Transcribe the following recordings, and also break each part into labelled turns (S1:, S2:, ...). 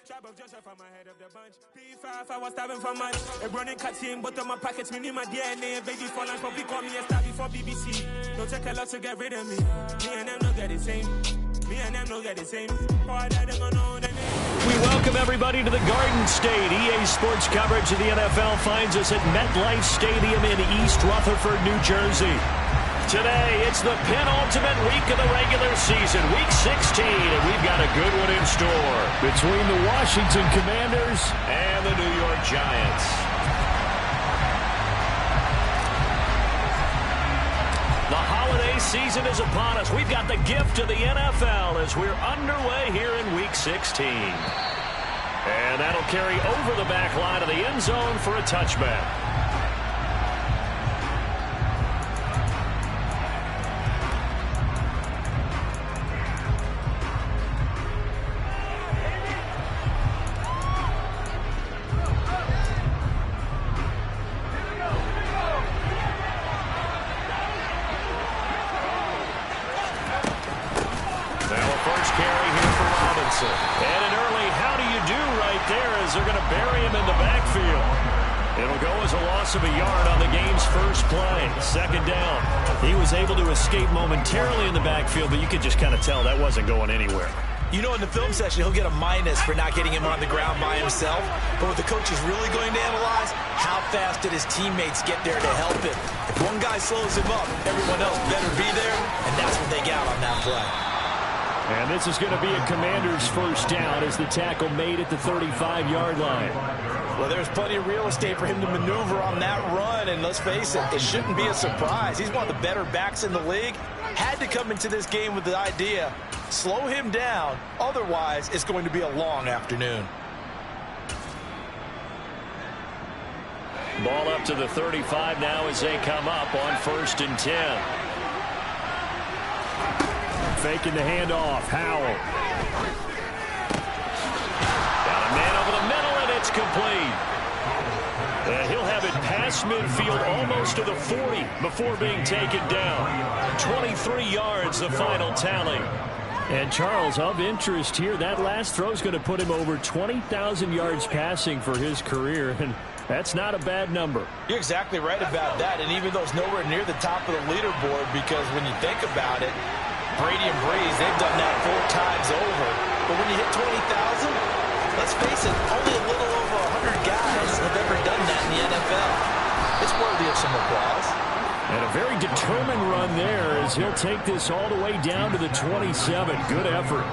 S1: Tribe of Joseph, I'm ahead of the bunch. P5, I was starving for much. A running cut team, but on my pockets, me knew my DNA. Baby for lunch, but we call me a star before BBC. Don't take a lot to get rid of me. Me and them don't get the same. Me and them don't get the same.
S2: We welcome everybody to the Garden State. EA Sports coverage of the NFL finds us at MetLife Stadium in East Rutherford, New Jersey. Today, it's the penultimate week of the regular season, Week 16, and we've got a good one in store between the Washington Commanders and the New York Giants. The holiday season is upon us. We've got the gift of the NFL as we're underway here in Week 16. And that'll carry over the back line of the end zone for a touchback. And an early how do you do right there as they're going to bury him in the backfield. It'll go as a loss of a yard on the game's first play. Second down. He was able to escape momentarily in the backfield, but you could just kind of tell that wasn't going anywhere.
S3: You know, in the film session, he'll get a minus for not getting him on the ground by himself. But what the coach is really going to analyze, how fast did his teammates get there to help him? If one guy slows him up, everyone else better be there, and that's what they got on that play.
S2: And this is going to be a Commander's first down as the tackle made at the 35-yard line.
S3: Well, there's plenty of real estate for him to maneuver on that run, and let's face it, it shouldn't be a surprise. He's one of the better backs in the league. Had to come into this game with the idea, slow him down, otherwise it's going to be a long afternoon.
S2: Ball up to the 35 now as they come up on 1st and 10. Faking the handoff. Howell. Got a man over the middle, and it's complete. And he'll have it past midfield almost to the 40 before being taken down. 23 yards, the final tally. And Charles, of interest here, that last throw is going to put him over 20,000 yards passing for his career, and that's not a bad number.
S3: You're exactly right about that, and even though it's nowhere near the top of the leaderboard, because when you think about it, Brady and Breeze, they've done that 4 times over. But when you hit 20,000, let's face it, only a little over 100 guys have ever done that in the NFL. It's worthy of some applause.
S2: And a very determined run there as he'll take this all the way down to the 27. Good effort.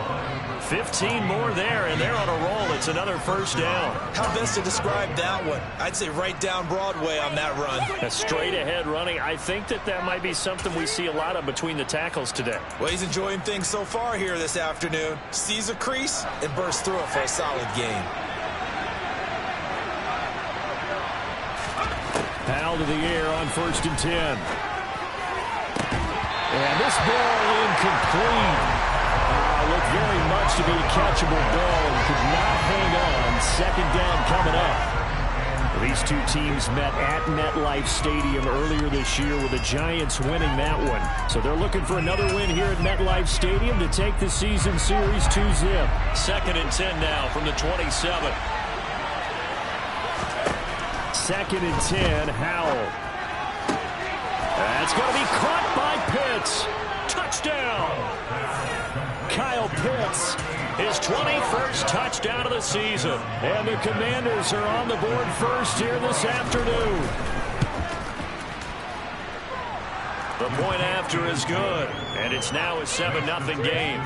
S2: 15 more there, and they're on a roll. It's another first down.
S3: How best to describe that one? I'd say right down Broadway on that run.
S2: A straight-ahead running. I think that might be something we see a lot of between the tackles today.
S3: Well, he's enjoying things so far here this afternoon. Sees a crease and bursts through it for a solid gain.
S2: Foul to the air on 1st and 10. And this ball incomplete. Looked very much to be a catchable ball and could not hang on. Second down coming up. These two teams met at MetLife Stadium earlier this year with the Giants winning that one. So they're looking for another win here at MetLife Stadium to take the season series 2-zip. 2nd and 10 now from the 27. 2nd and 10, Howell. That's going to be caught by Pitts. Touchdown. Kyle Pitts, his 21st touchdown of the season. And the Commanders are on the board first here this afternoon. The point after is good, and it's now a 7-0 game.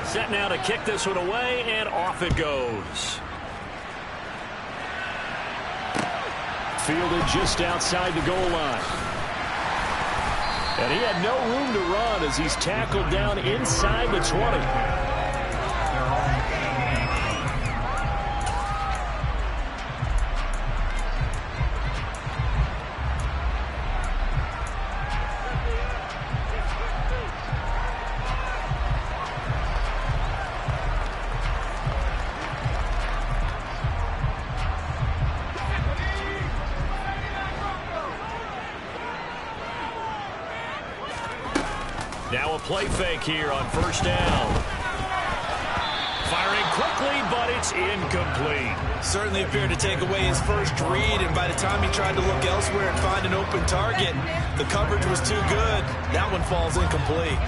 S2: Set now to kick this one away, and off it goes. Fielded just outside the goal line. And he had no room to run as he's tackled down inside the 20. Now a play fake here on first down. Firing quickly, but it's incomplete.
S3: Certainly appeared to take away his first read, and by the time he tried to look elsewhere and find an open target, the coverage was too good. That one falls incomplete.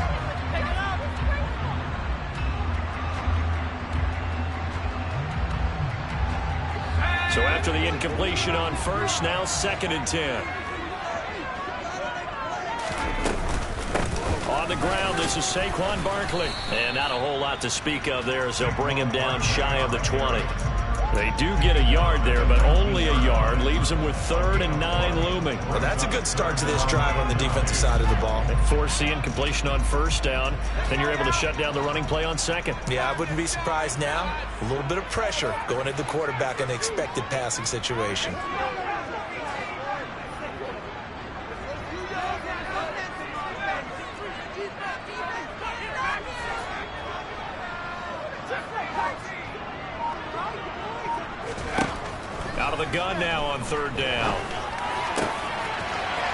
S2: So after the incompletion on first, now 2nd and 10. On the ground, this is Saquon Barkley.
S4: And not a whole lot to speak of there as they'll bring him down shy of the 20.
S2: They do get a yard there, but only a yard. Leaves them with 3rd and 9 looming.
S3: Well, that's a good start to this drive on the defensive side of the ball.
S2: They force the incompletion on first down. Then you're able to shut down the running play on 2nd.
S3: Yeah, I wouldn't be surprised now. A little bit of pressure going at the quarterback in an expected passing situation.
S2: Out of the gun now on 3rd down.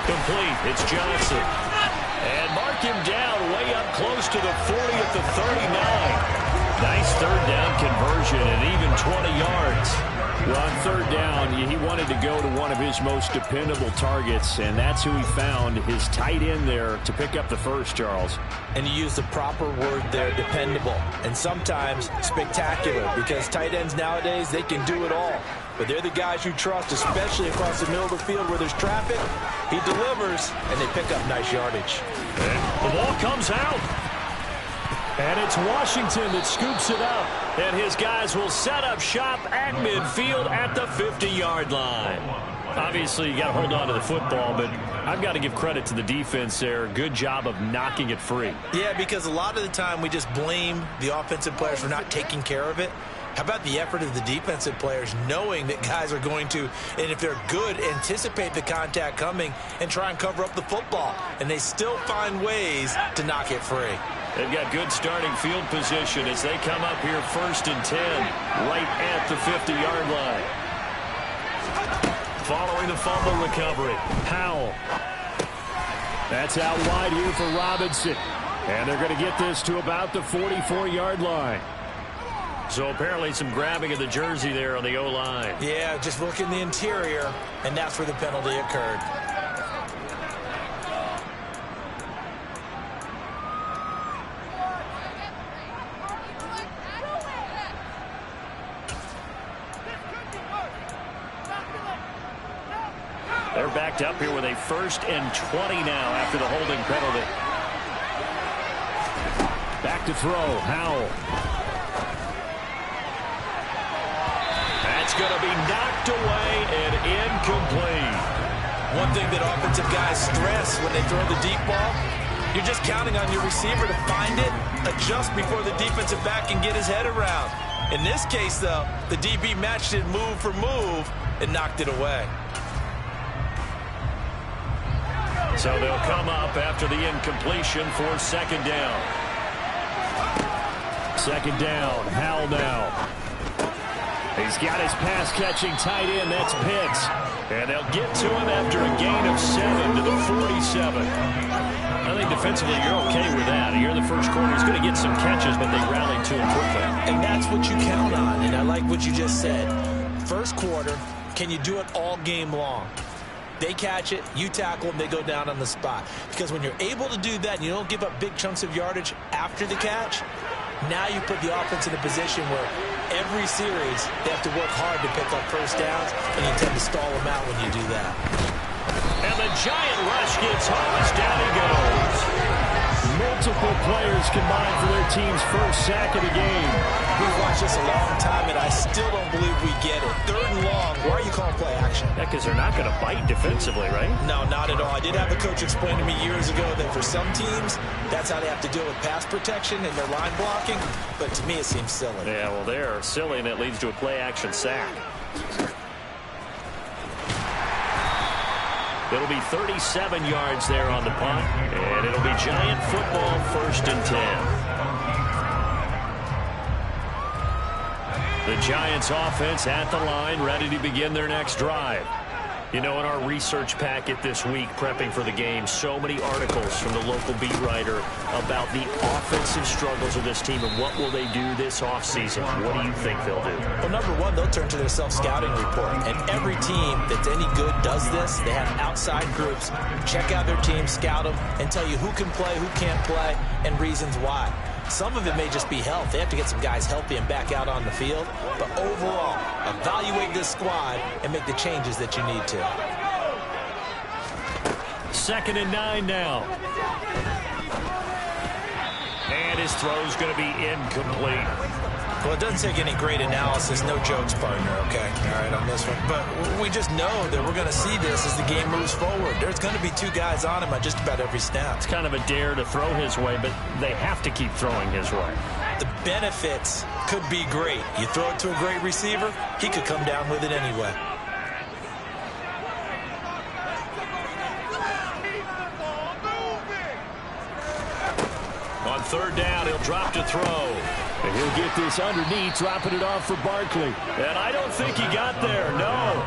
S2: Complete. It's Johnson. And mark him down way up close to the 40 at the 39. Nice 3rd down conversion and even 20 yards. Well, on 3rd down, he wanted to go to one of his most dependable targets, and that's who he found, his tight end there, to pick up the first, Charles.
S3: And you use the proper word there, dependable, and sometimes spectacular, because tight ends nowadays, they can do it all. But they're the guys you trust, especially across the middle of the field where there's traffic. He delivers, and they pick up nice yardage.
S2: And the ball comes out. And it's Washington that scoops it up. And his guys will set up shop at midfield at the 50-yard line. Obviously, you got to hold on to the football, but I've got to give credit to the defense there. Good job of knocking it free.
S3: Yeah, because a lot of the time we just blame the offensive players for not taking care of it. How about the effort of the defensive players knowing that guys are going to, and if they're good, anticipate the contact coming and try and cover up the football. And they still find ways to knock it free.
S2: They've got good starting field position as they come up here 1st and 10 right at the 50-yard line. Following the fumble recovery, Howell. That's out wide here for Robinson. And they're going to get this to about the 44-yard line. So apparently some grabbing of the jersey there on the O-line.
S3: Yeah, just look in the interior, and that's where the penalty occurred.
S2: They're backed up here with a 1st and 20 now after the holding penalty. Back to throw, Howell. That's going to be knocked away and incomplete.
S3: One thing that offensive guys stress when they throw the deep ball, you're just counting on your receiver to find it, adjust before the defensive back can get his head around. In this case, though, the DB matched it move for move and knocked it away.
S2: So they'll come up after the incompletion for 2nd down. 2nd down, Howell now. He's got his pass-catching tight end, that's Pitts. And they'll get to him after a gain of 7 to the 47. I think defensively you're okay with that. Here in the first quarter, he's going to get some catches, but they rallied to him quickly.
S3: And that's what you count on, and I like what you just said. First quarter, can you do it all game long? They catch it, you tackle them, they go down on the spot. Because when you're able to do that and you don't give up big chunks of yardage after the catch, now you put the offense in a position where every series they have to work hard to pick up first downs, and you tend to stall them out when you do that.
S2: And the giant rush gets home as down he goes. Multiple players combined for their team's first sack of the game.
S3: We've watched this a long time, and I still don't believe we get it. 3rd and long, why are you calling play action?
S2: Yeah, because they're not going to bite defensively, right?
S3: No, not at all. I did have a coach explain to me years ago that for some teams, that's how they have to deal with pass protection and their line blocking, but to me it seems silly.
S2: Yeah, well, they're silly, and it leads to a play-action sack. It'll be 37 yards there on the punt, and it'll be Giant football 1st and 10. The Giants offense at the line, ready to begin their next drive.
S4: You know, in our research packet this week, prepping for the game, so many articles from the local beat writer about the offensive struggles of this team and what will they do this offseason. What do you think they'll do?
S3: Well, number one, they'll turn to their self-scouting report. And every team that's any good does this. They have outside groups, check out their team, scout them, and tell you who can play, who can't play, and reasons why. Some of it may just be health. They have to get some guys healthy and back out on the field. But overall, evaluate this squad and make the changes that you need to.
S4: 2nd and 9 now. And his throw's going to be incomplete.
S3: Well, it doesn't take any great analysis. No jokes, partner, okay? All right, on this one. But we just know that we're going to see this as the game moves forward. There's going to be 2 guys on him on just about every snap.
S4: It's kind of a dare to throw his way, but they have to keep throwing his way.
S3: The benefits could be great. You throw it to a great receiver, he could come down with it anyway.
S4: On 3rd down, he'll drop to throw.
S2: And he'll get this underneath, dropping it off for Barkley.
S4: And I don't think he got there, no.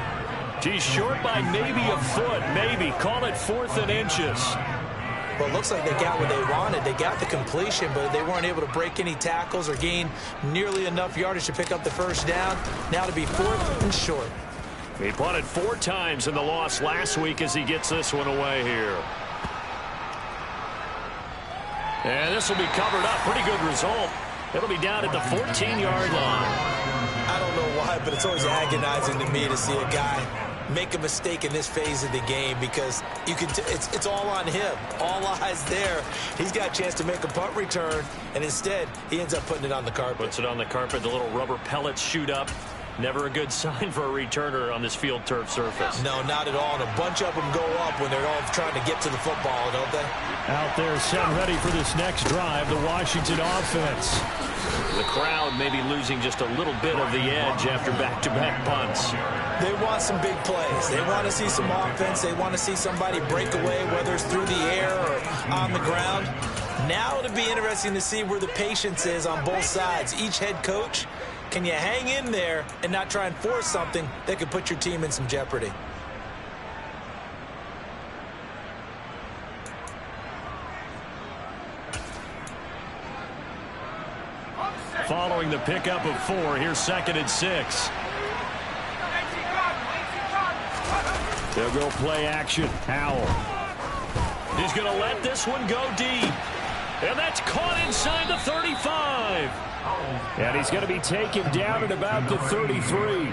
S4: He's short by maybe a foot, maybe. Call it 4th and inches.
S3: Well, it looks like they got what they wanted. They got the completion, but they weren't able to break any tackles or gain nearly enough yardage to pick up the 1st down. Now to be 4th and short.
S4: He punted 4 times in the loss last week as he gets this one away here. And this will be covered up. Pretty good result. It'll be down at the 14-yard line.
S3: I don't know why, but it's always agonizing to me to see a guy make a mistake in this phase of the game because you can it's all on him. All eyes there. He's got a chance to make a punt return, and instead he ends up putting it on the carpet.
S4: Puts it on the carpet. The little rubber pellets shoot up. Never a good sign for a returner on this field turf surface.
S3: No, not at all. And a bunch of them go up when they're all trying to get to the football, don't they?
S2: Out there set ready for this next drive, the Washington offense.
S4: The crowd may be losing just a little bit of the edge after back-to-back punts.
S3: They want some big plays. They want to see some offense. They want to see somebody break away, whether it's through the air or on the ground. Now it'll be interesting to see where the patience is on both sides. Each head coach, can you hang in there and not try and force something that could put your team in some jeopardy?
S2: Following the pickup of 4, here's 2nd and 6. They'll go play action. Howell.
S4: He's going to let this one go deep. And that's caught inside the 35.
S2: And he's going to be taken down at about the 33.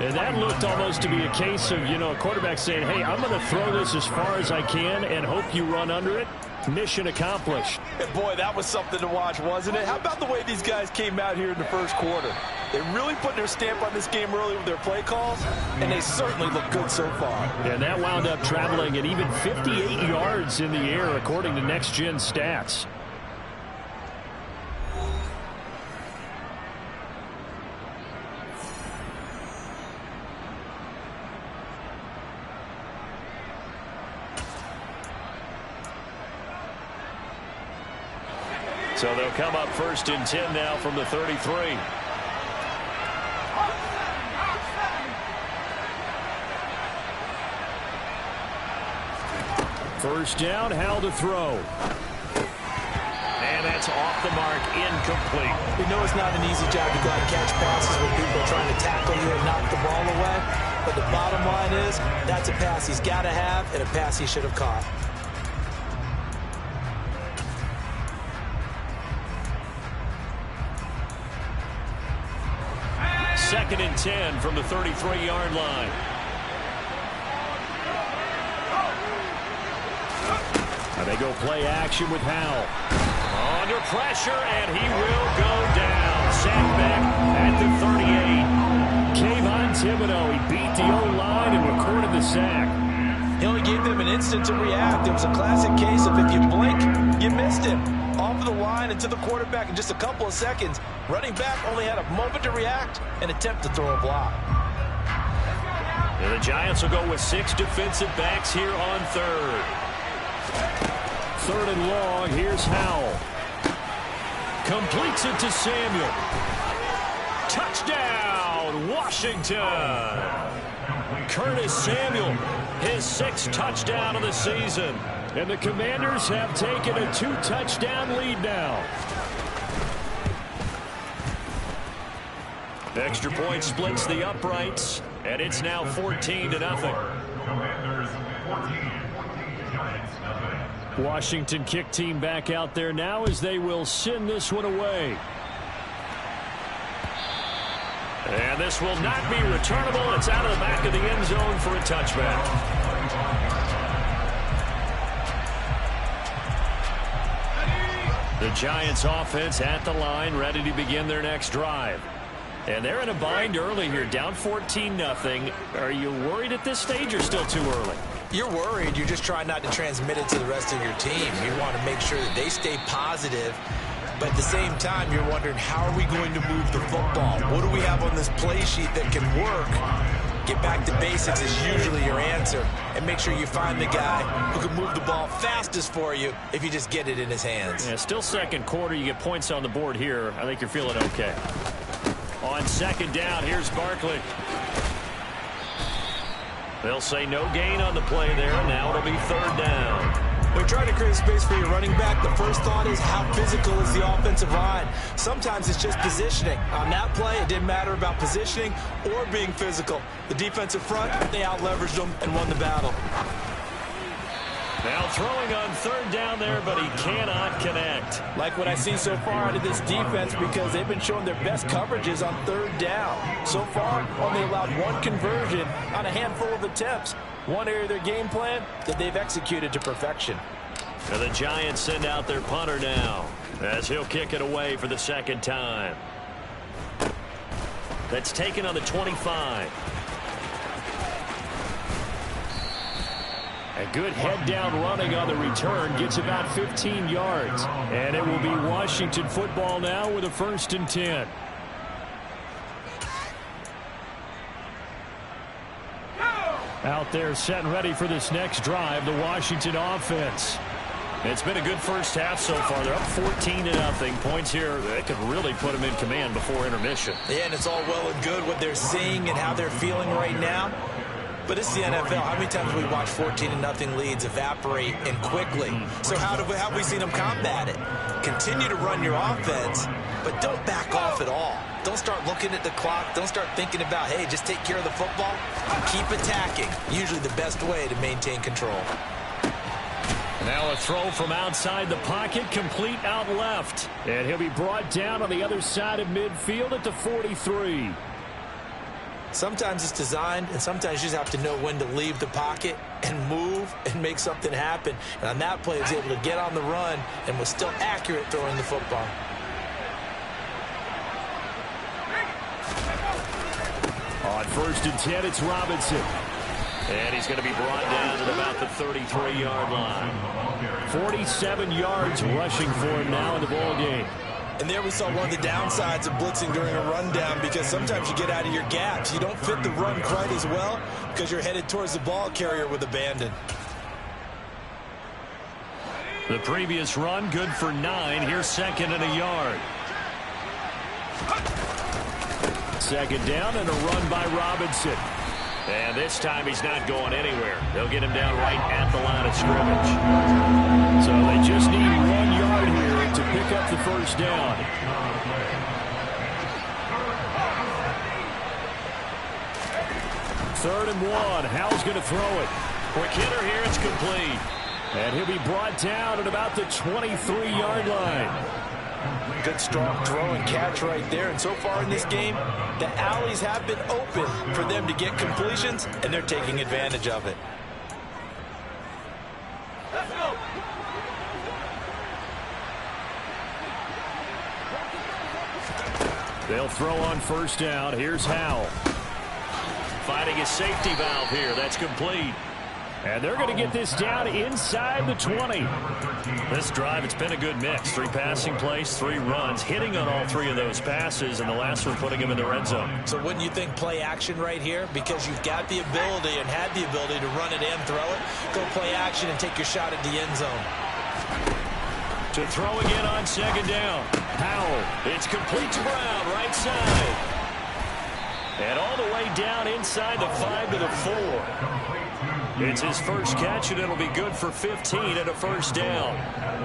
S2: And that looked almost to be a case of, you know, a quarterback saying, hey, I'm going to throw this as far as I can and hope you run under it. Mission accomplished.
S3: And boy, that was something to watch, wasn't it? How about the way these guys came out here in the 1st quarter? They really put their stamp on this game early with their play calls, and they certainly look good so far.
S2: And that wound up traveling at even 58 yards in the air, according to Next Gen Stats.
S4: So they'll come up 1st and 10 now from the 33.
S2: First down, Howell to throw.
S4: And that's off the mark, incomplete.
S3: We know it's not an easy job to go out and catch passes when people are trying to tackle you and knock the ball away. But the bottom line is, that's a pass he's got to have and a pass he should have caught.
S4: Second and 10 from the 33-yard line.
S2: Now they go play action with Howell.
S4: Under pressure, and he will go down. Sacked back at the 38. Kayvon Thibodeau, he beat the O-line and recorded the sack.
S3: He only gave them an instant to react. It was a classic case of if you blink, you missed him. Off of the line and to the quarterback in just a couple of seconds. Running back only had a moment to react and attempt to throw a block.
S4: And the Giants will go with 6 defensive backs here on 3rd.
S2: 3rd and long, here's Howell.
S4: Completes it to Samuel. Touchdown, Washington. Curtis Samuel, his 6th touchdown of the season. And the Commanders have taken a 2-touchdown lead now. Extra point splits the uprights, and it's now 14-0.
S5: Commanders 14, Giants nothing.
S4: Washington kick team back out there now as they will send this one away. And this will not be returnable. It's out of the back of the end zone for a touchback. The Giants offense at the line, ready to begin their next drive. And they're in a bind early here, down 14-0. Are you worried at this stage or still too early?
S3: You're worried. You're just trying not to transmit it to the rest of your team. You want to make sure that they stay positive. But at the same time, you're wondering, how are we going to move the football? What do we have on this play sheet that can work? Get back to basics is usually your answer. And make sure you find the guy who can move the ball fastest for you if you just get it in his hands.
S4: Yeah, still second quarter. You get points on the board here. I think you're feeling okay. On second down, here's Barkley. They'll say no gain on the play there. Now it'll be 3rd down.
S3: When you're trying to create space for your running back, the first thought is how physical is the offensive line. Sometimes it's just positioning. On that play, it didn't matter about positioning or being physical. The defensive front, they out-leveraged them and won the battle.
S4: Now throwing on 3rd down there, but he cannot connect.
S3: Like what I see so far out of this defense, because they've been showing their best coverages on 3rd down. So far, only allowed 1 conversion on a handful of attempts. One area of their game plan that they've executed to perfection.
S4: And the Giants send out their punter now, as he'll kick it away for the 2nd time. That's taken on the 25. A good head-down running on the return gets about 15 yards. And it will be Washington football now with a 1st and 10. Out there set and ready for this next drive, the Washington offense. It's been a good first half so far. They're up 14-0. Points here that could really put them in command before intermission.
S3: Yeah, and it's all well and good what they're seeing and how they're feeling right now. But it's the NFL. How many times have we watched 14-0 leads evaporate and quickly? So how have we seen them combat it? Continue to run your offense, but don't back off at all. Don't start looking at the clock. Don't start thinking about, hey, just take care of the football. Keep attacking. Usually the best way to maintain control.
S4: Now a throw from outside the pocket, complete out left. And he'll be brought down on the other side of midfield at the 43.
S3: Sometimes it's designed, and sometimes you just have to know when to leave the pocket and move and make something happen. And on that play, he was able to get on the run and was still accurate throwing the football.
S4: On 1st and 10, it's Robinson. And he's going to be brought down at about the 33-yard line. 47 yards rushing for him now in the ball game.
S3: And there we saw one of the downsides of blitzing during a rundown, because sometimes you get out of your gaps. You don't fit the run quite as well because you're headed towards the ball carrier with abandon.
S4: The previous run good for 9. Here's 2nd and a yard. 2nd down and a run by Robinson. And this time he's not going anywhere. They'll get him down right at the line of scrimmage. So they just need 1 yard here to pick up the 1st down. Third and 1. Howell's going to throw it. Quick hitter here. It's complete. And he'll be brought down at about the 23-yard line.
S3: Good strong throw and catch right there. And so far in this game, the alleys have been open for them to get completions, and they're taking advantage of it.
S1: Let's go.
S4: They'll throw on 1st down. Here's Howell. Finding his safety valve here. That's complete. And they're going to get this down inside the 20. This drive, it's been a good mix. 3 passing plays, 3 runs, hitting on all 3 of those passes, and the last one putting him in the red zone.
S3: So wouldn't you think play action right here? Because you've got the ability and had the ability to run it and throw it. Go play action and take your shot at the end zone.
S4: To throw again on 2nd down. Howell. It's complete to Brown, right side. And all the way down inside the 5 to the 4. It's his first catch, and it'll be good for 15 and a first down.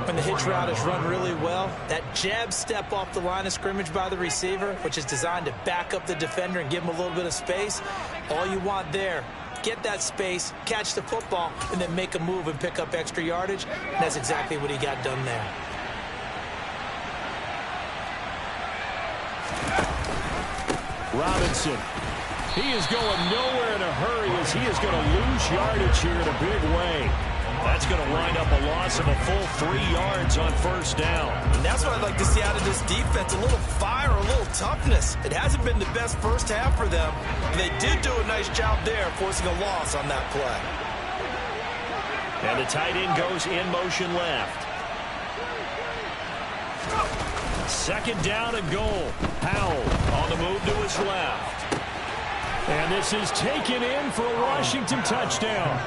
S3: When the hitch route is run really well, that jab step off the line of scrimmage by the receiver, which is designed to back up the defender and give him a little bit of space, all you want there, get that space, catch the football, and then make a move and pick up extra yardage. And that's exactly what he got done there.
S4: Robinson. He is going nowhere in a hurry as he is going to lose yardage here in a big way. That's going to wind up a loss of a full 3 yards on first down.
S3: And that's what I'd like to see out of this defense, a little fire, a little toughness. It hasn't been the best first half for them. They did do a nice job there, forcing a loss on that play.
S4: And the tight end goes in motion left. Second down and goal. Powell on the move to his left. And this is taken in for a Washington touchdown.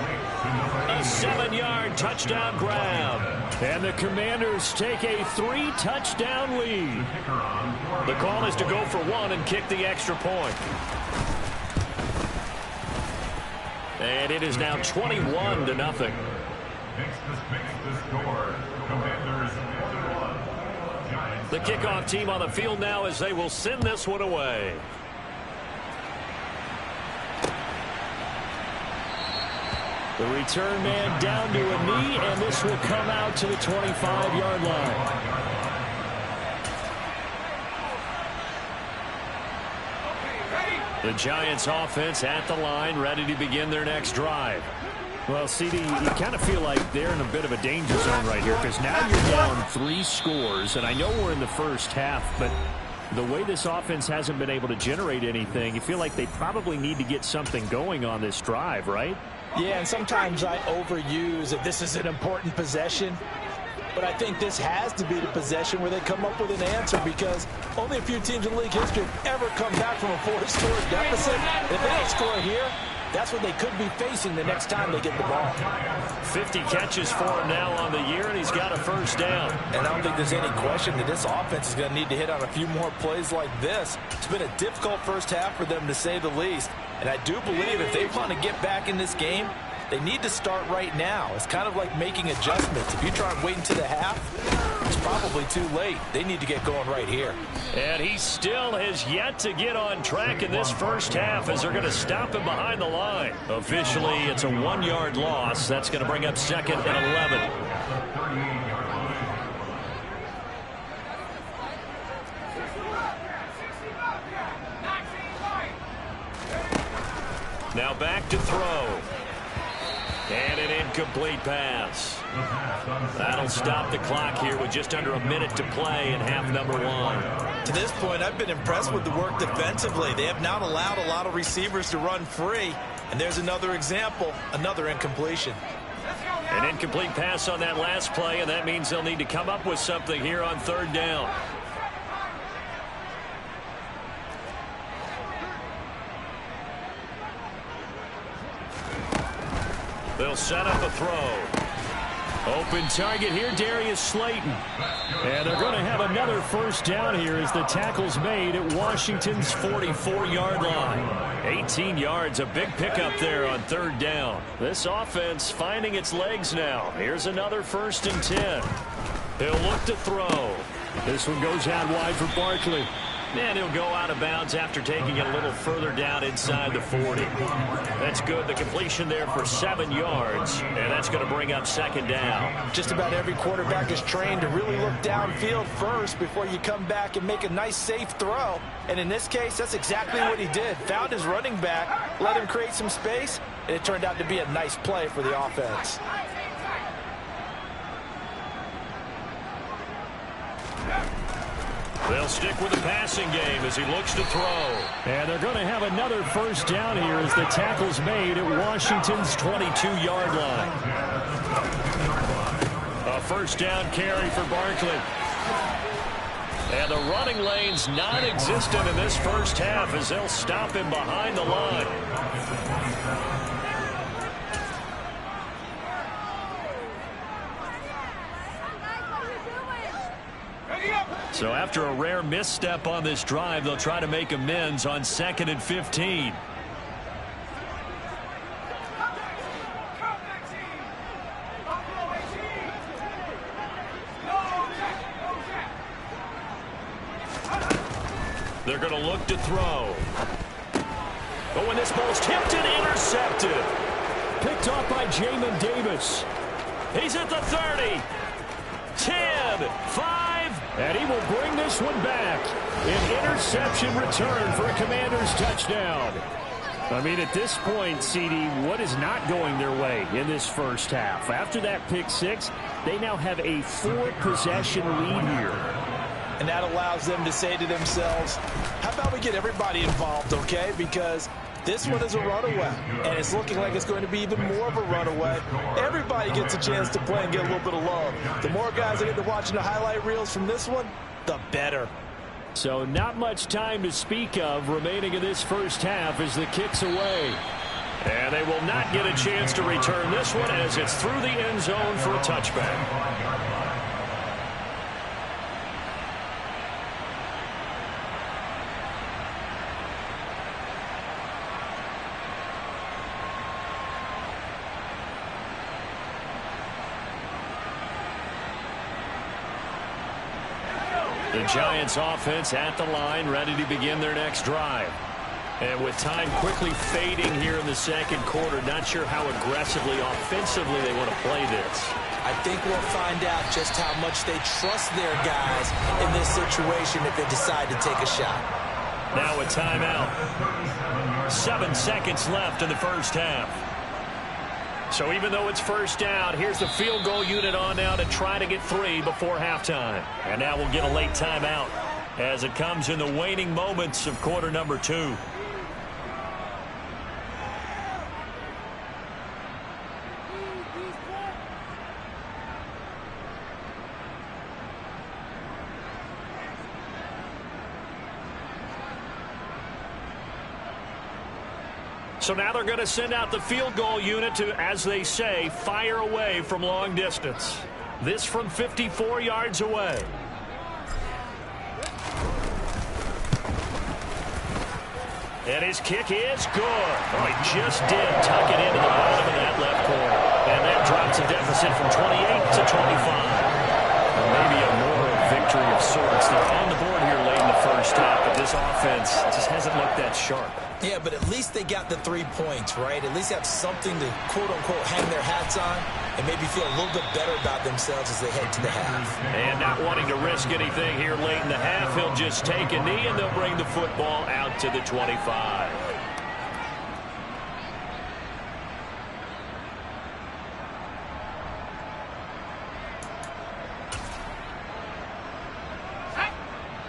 S4: A 7-yard touchdown grab. And the Commanders take a 3-touchdown lead. The call is to go for 1 and kick the extra point. And it is now 21-0. The kickoff team on the field now as they will send this one away. The return man down to a knee, and this will come out to the 25-yard line. The Giants offense at the line, ready to begin their next drive. Well, CD, you kind of feel like they're in a bit of a danger zone right here because now you're down 3 scores, and I know we're in the first half, but the way this offense hasn't been able to generate anything, you feel like they probably need to get something going on this drive, right?
S3: Yeah, and sometimes I overuse that this is an important possession. But I think this has to be the possession where they come up with an answer because only a few teams in league history have ever come back from a 4-score deficit. And if they don't score here, that's what they could be facing the next time they get the ball.
S4: 50 catches for him now on the year, and he's got a first down.
S3: And I don't think there's any question that this offense is going to need to hit on a few more plays like this. It's been a difficult first half for them, to say the least. And I do believe if they want to get back in this game, they need to start right now. It's kind of like making adjustments. If you try and wait until the half, it's probably too late. They need to get going right here.
S4: And he still has yet to get on track in this first half as they're going to stop him behind the line. Officially, it's a 1-yard loss. That's going to bring up 2nd and 11. Now back to throw. And an incomplete pass. That'll stop the clock here with just under a minute to play in half number 1.
S3: To this point, I've been impressed with the work defensively. They have not allowed a lot of receivers to run free. And there's another example, another incompletion.
S4: An incomplete pass on that last play, and that means they'll need to come up with something here on 3rd down. They'll set up a throw. Open target here, Darius Slayton. And they're going to have another first down here as the tackle's made at Washington's 44-yard line. 18 yards, a big pickup there on 3rd down. This offense finding its legs now. Here's another 1st and 10. He'll look to throw. This one goes out wide for Barkley. And he'll go out of bounds after taking it a little further down inside the 40. That's good. The completion there for 7 yards. And that's going to bring up 2nd down.
S3: Just about every quarterback is trained to really look downfield first before you come back and make a nice, safe throw. And in this case, that's exactly what he did. Found his running back, let him create some space, and it turned out to be a nice play for the offense.
S4: They'll stick with the passing game as he looks to throw. And they're going to have another first down here as the tackle's made at Washington's 22-yard line. A first down carry for Barkley. And the running lane's non-existent in this first half as they'll stop him behind the line. So after a rare misstep on this drive, they'll try to make amends on 2nd and 15. They're going to look to throw. But when this ball's tipped and intercepted. Picked off by Jamin Davis. He's at the 30. 10, 5, and he will bring this one back. An interception return for a Commanders touchdown. I mean, at this point, CD, what is not going their way in this first half? After that pick six, they now have a 4-possession lead here.
S3: And that allows them to say to themselves, how about we get everybody involved, okay? Because this one is a runaway, and it's looking like it's going to be even more of a runaway. Everybody gets a chance to play and get a little bit of love. The more guys that get to watching the highlight reels from this one, the better.
S4: So not much time to speak of remaining in this first half as the kick's away. And they will not get a chance to return this one as it's through the end zone for a touchback. The Giants offense at the line, ready to begin their next drive. And with time quickly fading here in the second quarter, not sure how aggressively, offensively they want to play this.
S3: I think we'll find out just how much they trust their guys in this situation if they decide to take a shot.
S4: Now a timeout. 7 seconds left in the first half. So even though it's first down, here's the field goal unit on now to try to get 3 before halftime. And now we'll get a late timeout as it comes in the waning moments of quarter number 2. So now they're going to send out the field goal unit to, as they say, fire away from long distance. This from 54 yards away. And his kick is good. Oh, he just did tuck it into the bottom of that left corner. And that drops a deficit from 28 to 25. Maybe a moral victory of sorts. They're on the board here late in the first half, but this offense just hasn't looked that sharp.
S3: Yeah, but at least they got the 3 points, right? At least have something to, quote-unquote, hang their hats on and maybe feel a little bit better about themselves as they head to the half.
S4: And not wanting to risk anything here late in the half, he'll just take a knee and they'll bring the football out to the 25.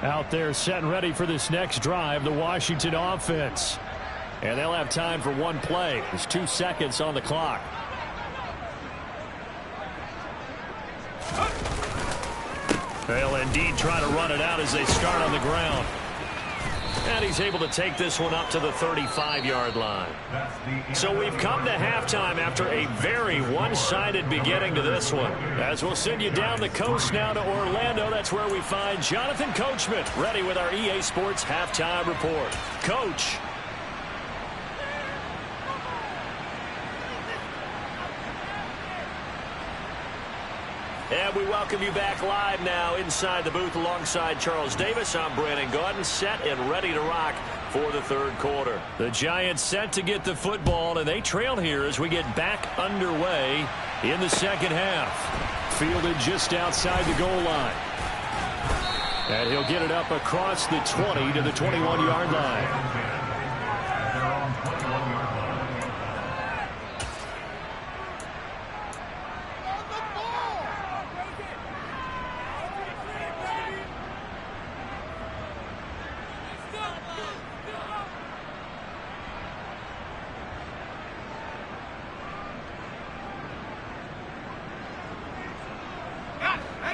S4: Out there set and ready for this next drive, the Washington offense. And they'll have time for one play. There's 2 seconds on the clock. They'll indeed try to run it out as they start on the ground. And he's able to take this one up to the 35-yard line. So we've come to halftime after a very one-sided beginning to this one. As we'll send you down the coast now to Orlando, that's where we find Jonathan Coachman ready with our EA Sports Halftime Report. Coach. And we welcome you back live now inside the booth alongside Charles Davis. I'm Brandon Gaudin, set and ready to rock for the third quarter. The Giants set to get the football, and they trail here as we get back underway in the second half. Fielded just outside the goal line. And he'll get it up across the 20 to the 21-yard line.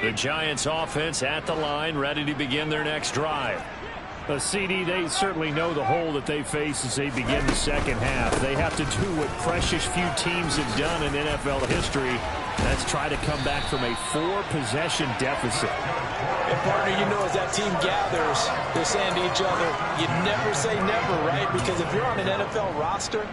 S4: The Giants offense at the line, ready to begin their next drive. A CD, they certainly know the hole that they face as they begin the second half. They have to do what precious few teams have done in NFL history. That's try to come back from a 4-possession deficit.
S3: And partner, you know, as that team gathers, they're saying to each other, you never say never, right? Because if you're on an NFL roster,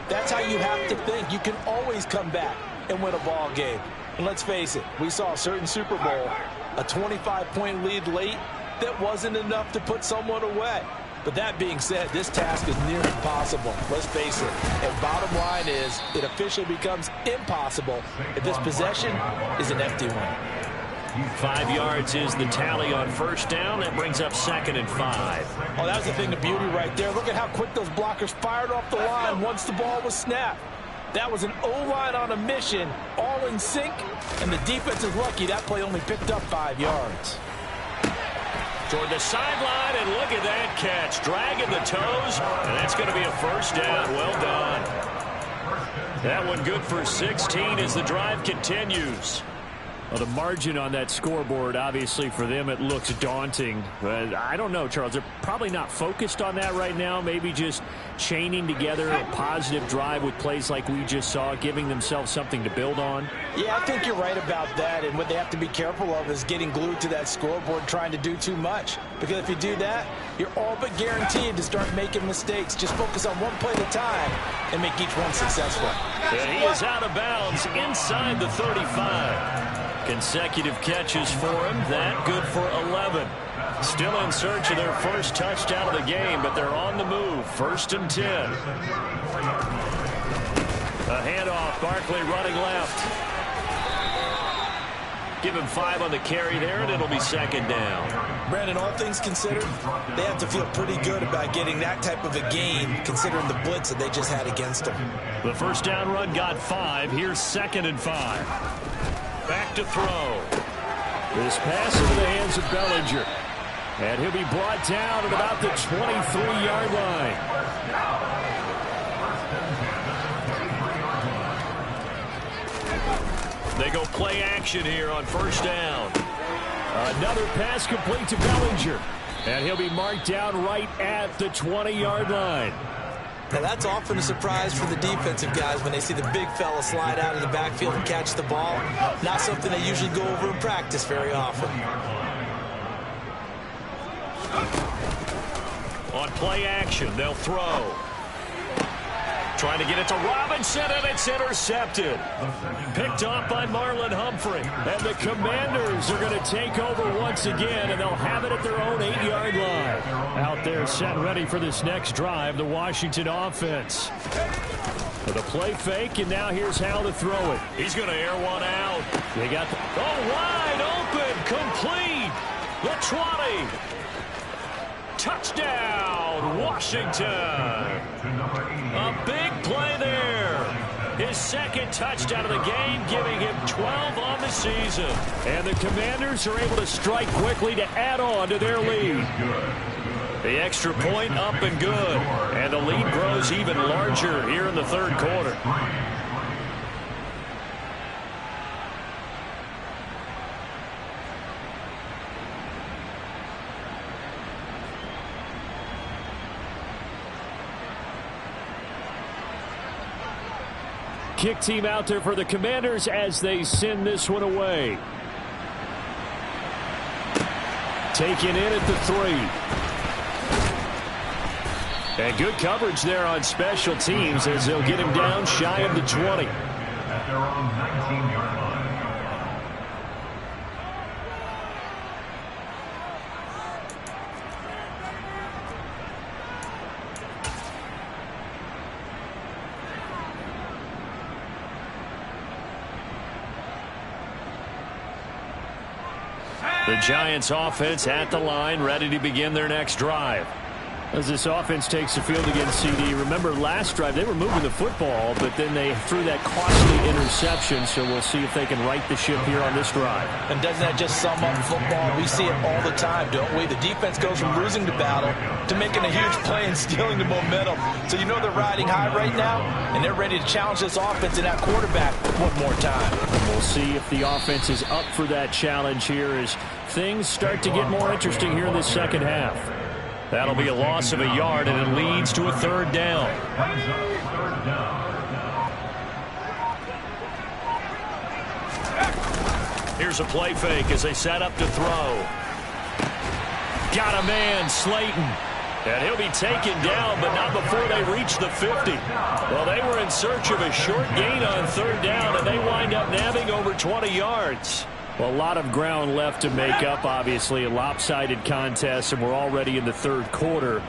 S3: that's how you have to think. You can always come back and win a ball game. And let's face it, we saw a certain Super Bowl, a 25-point lead late that wasn't enough to put someone away. But that being said, this task is near impossible. Let's face it. And bottom line is, it officially becomes impossible if this possession is an empty one.
S4: 5 yards is the tally on first down. That brings up 2nd and 5.
S3: Oh, that was the thing of beauty right there. Look at how quick those blockers fired off the line once the ball was snapped. That was an O-line on a mission, all in sync, and the defense is lucky that play only picked up 5 yards.
S4: Toward the sideline, and look at that catch. Dragging the toes, and that's going to be a first down. Well done. That one good for 16 as the drive continues.
S2: Well, the margin on that scoreboard, obviously, for them, it looks daunting. But I don't know, Charles. They're probably not focused on that right now. Maybe just chaining together a positive drive with plays like we just saw, giving themselves something to build on.
S3: Yeah, I think you're right about that. And what they have to be careful of is getting glued to that scoreboard, trying to do too much. Because if you do that, you're all but guaranteed to start making mistakes. Just focus on one play at a time and make each one successful.
S4: And he is out of bounds inside the 35. Consecutive catches for him. That good for 11. Still in search of their first touchdown of the game, but they're on the move. 1st and 10. A handoff. Barkley running left. Give him 5 on the carry there, and it'll be 2nd down.
S3: Brandon, all things considered, they have to feel pretty good about getting that type of a gain, considering the blitz that they just had against them.
S2: The first down run got 5. Here's 2nd and 5.
S4: Back to throw.
S2: This pass into the hands of Bellinger. And he'll be brought down at about the 23-yard line.
S4: They go play action here on first down.
S2: Another pass complete to Bellinger. And he'll be marked down right at the 20-yard line.
S3: Now, that's often a surprise for the defensive guys when they see the big fella slide out of the backfield and catch the ball. Not something they usually go over in practice very often.
S4: On play action, they'll throw. Trying to get it to Robinson, and it's intercepted. Picked off by Marlon Humphrey.
S2: And the Commanders are going to take over once again, and they'll have it at their own 8-yard line. Out there set ready for this next drive, the Washington offense. With a play fake, and now here's how to throw it.
S4: He's going to air one out.
S2: They got the
S4: wide open, complete. The 20. Touchdown, Washington. A big play there. His 2nd touchdown of the game, giving him 12 on the season.
S2: And the Commanders are able to strike quickly to add on to their lead.
S4: The extra point up and good. And the lead grows even larger here in the 3rd quarter.
S2: Kick team out there for the Commanders as they send this one away. Taken in at the 3. And good coverage there on special teams as they'll get him down shy of the 20.
S5: At their own 19-yard line.
S2: The Giants offense at the line, ready to begin their next drive. As this offense takes the field against CD, remember last drive they were moving the football, but then they threw that costly interception, so we'll see if they can right the ship here on this drive.
S3: And doesn't that just sum up football? We see it all the time, don't we? The defense goes from losing the battle to making a huge play and stealing the momentum. So you know they're riding high right now, and they're ready to challenge this offense and that quarterback one more time.
S2: And we'll see if the offense is up for that challenge here as things start to get more interesting here in this second half.
S4: That'll be a loss of a yard, and it leads to a 3rd down. Here's a play fake as they set up to throw. Got a man, Slayton. And he'll be taken down, but not before they reach the 50. Well, they were in search of a short gain on third down, and they wind up nabbing over 20 yards. Well, a lot of ground left to make up, obviously. A lopsided contest, and we're already in the third quarter.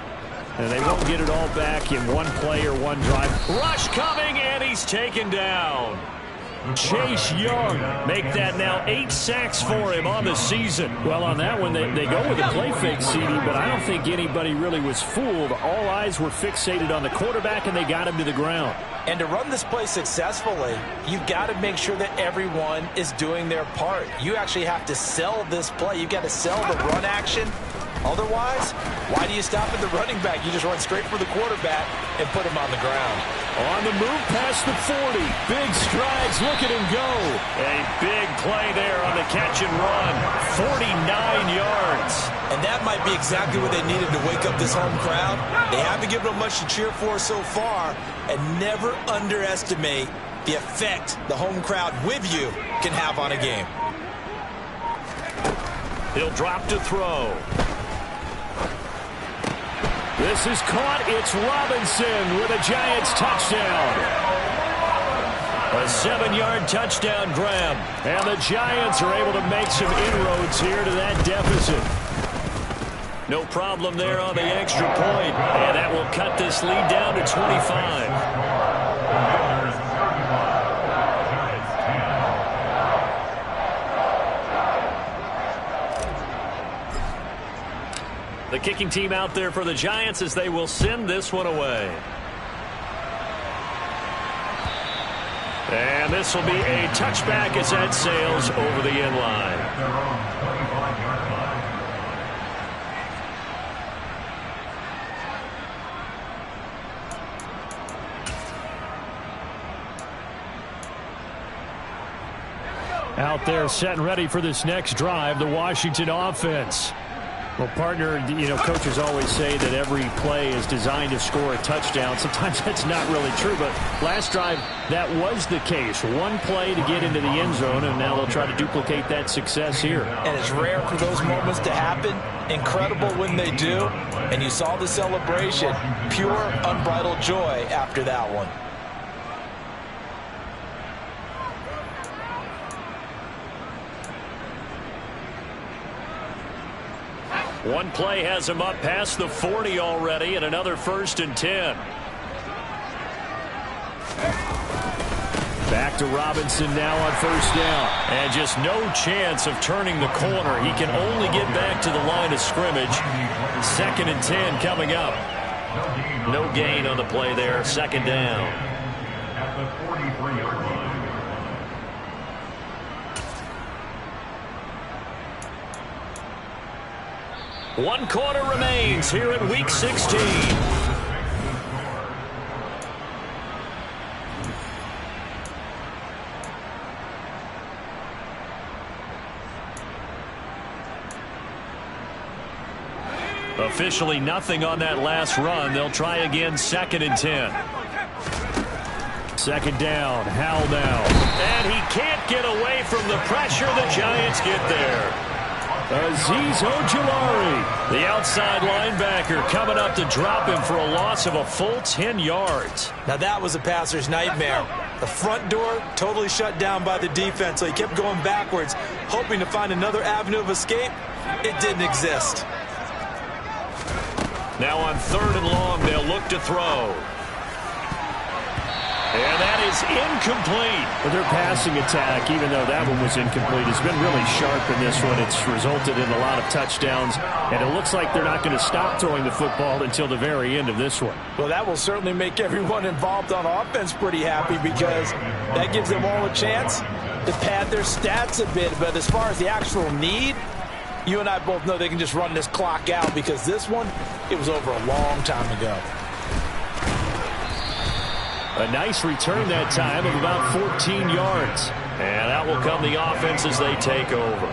S4: And they won't get it all back in one play or one drive. Rush coming, and he's taken down. Chase Young make that now 8 sacks for him on the season. Well, on that one, they go with a play fake, CD, but I don't think anybody really was fooled. All eyes were fixated on the quarterback, and they got him to the ground.
S3: And to run this play successfully, you've got to make sure that everyone is doing their part. You actually have to sell this play. You've got to sell the run action. Otherwise, why do you stop at the running back? You just run straight for the quarterback and put him on the ground.
S4: On the move past the 40. Big strides. Look at him go. A big play there on the catch and run. 49 yards.
S3: And that might be exactly what they needed to wake up this home crowd. They haven't given them much to cheer for so far. And never underestimate the effect the home crowd with you can have on a game.
S4: He'll drop to throw. This is caught. It's Robinson with a Giants touchdown. A 7-yard touchdown grab. And the Giants are able to make some inroads here to that deficit. No problem there on the extra point. And that will cut this lead down to 25. The kicking team out there for the Giants as they will send this one away. And this will be a touchback as that sails over the end line. Out there set and ready for this next drive, the Washington offense. Well, partner, coaches always say that every play is designed to score a touchdown. Sometimes that's not really true, but last drive, that was the case. One play to get into the end zone, and now they'll try to duplicate that success here.
S3: And it's rare for those moments to happen. Incredible when they do. And you saw the celebration. Pure, unbridled joy after that one.
S4: One play has him up past the 40 already, and another 1st and 10. Back to Robinson now on 1st down. And just no chance of turning the corner. He can only get back to the line of scrimmage. 2nd and 10 coming up. No gain on the play there. 2nd down.
S5: At the 43-yard line.
S4: One quarter remains here in Week 16. Officially nothing on that last run. They'll try again 2nd and 10. 2nd down. Howell now. And he can't get away from the pressure. The Giants get there. Azeez Ojulari, the outside linebacker, coming up to drop him for a loss of a full 10 yards.
S3: Now that was a passer's nightmare. The front door totally shut down by the defense, so he kept going backwards, hoping to find another avenue of escape. It didn't exist.
S4: Now on 3rd and long, they'll look to throw. And that is incomplete. But their passing attack, even though that one was incomplete, has been really sharp in this one. It's resulted in a lot of touchdowns, and it looks like they're not going to stop throwing the football until the very end of this one.
S3: Well, that will certainly make everyone involved on offense pretty happy because that gives them all a chance to pad their stats a bit. But as far as the actual need, you and I both know they can just run this clock out because this one, it was over a long time ago.
S4: A nice return that time of about 14 yards. And that will come the offense as they take over.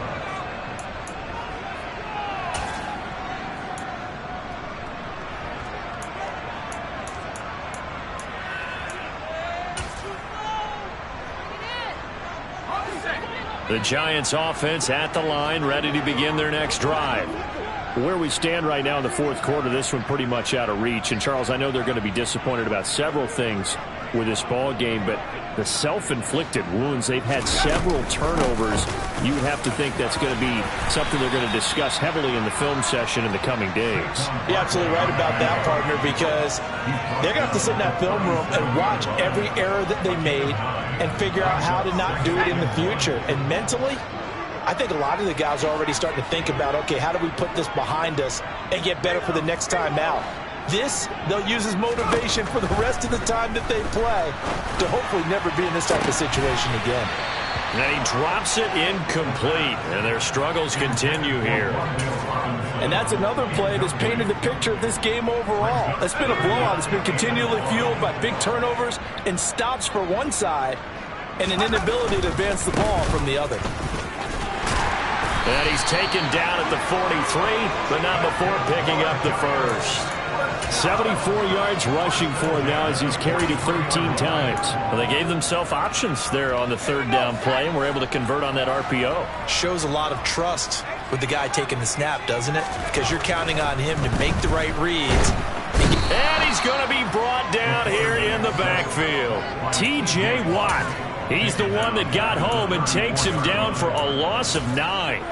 S4: The Giants offense at the line, ready to begin their next drive.
S2: Where we stand right now in the fourth quarter, this one pretty much out of reach. And, Charles, I know they're going to be disappointed about several things with this ball game, but the self-inflicted wounds, they've had several turnovers. You would have to think that's going to be something they're going to discuss heavily in the film session in the coming days.
S3: You're absolutely right about that, partner, because they're going to have to sit in that film room and watch every error that they made and figure out how to not do it in the future. And mentally, I think a lot of the guys are already starting to think about, okay, how do we put this behind us and get better for the next time out? This, they'll use as motivation for the rest of the time that they play to hopefully never be in this type of situation again.
S4: And he drops it incomplete, and their struggles continue here.
S3: And that's another play that's painted the picture of this game overall. It's been a blowout. It's been continually fueled by big turnovers and stops for one side and an inability to advance the ball from the other.
S4: And he's taken down at the 43, but not before picking up the first.
S2: 74 yards rushing for him now as he's carried it 13 times.
S4: Well, they gave themselves options there on the third down play and were able to convert on that RPO.
S3: Shows a lot of trust with the guy taking the snap, doesn't it? Because you're counting on him to make the right reads.
S4: And he's going to be brought down here in the backfield. T.J. Watt. He's the one that got home and takes him down for a loss of 9.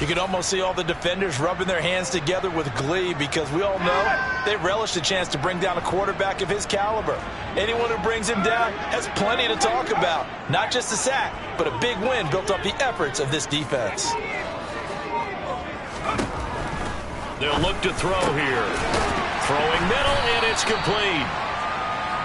S3: You can almost see all the defenders rubbing their hands together with glee because we all know they relish the chance to bring down a quarterback of his caliber. Anyone who brings him down has plenty to talk about. Not just a sack, but a big win built up the efforts of this defense.
S4: They'll look to throw here. Throwing middle, and it's complete.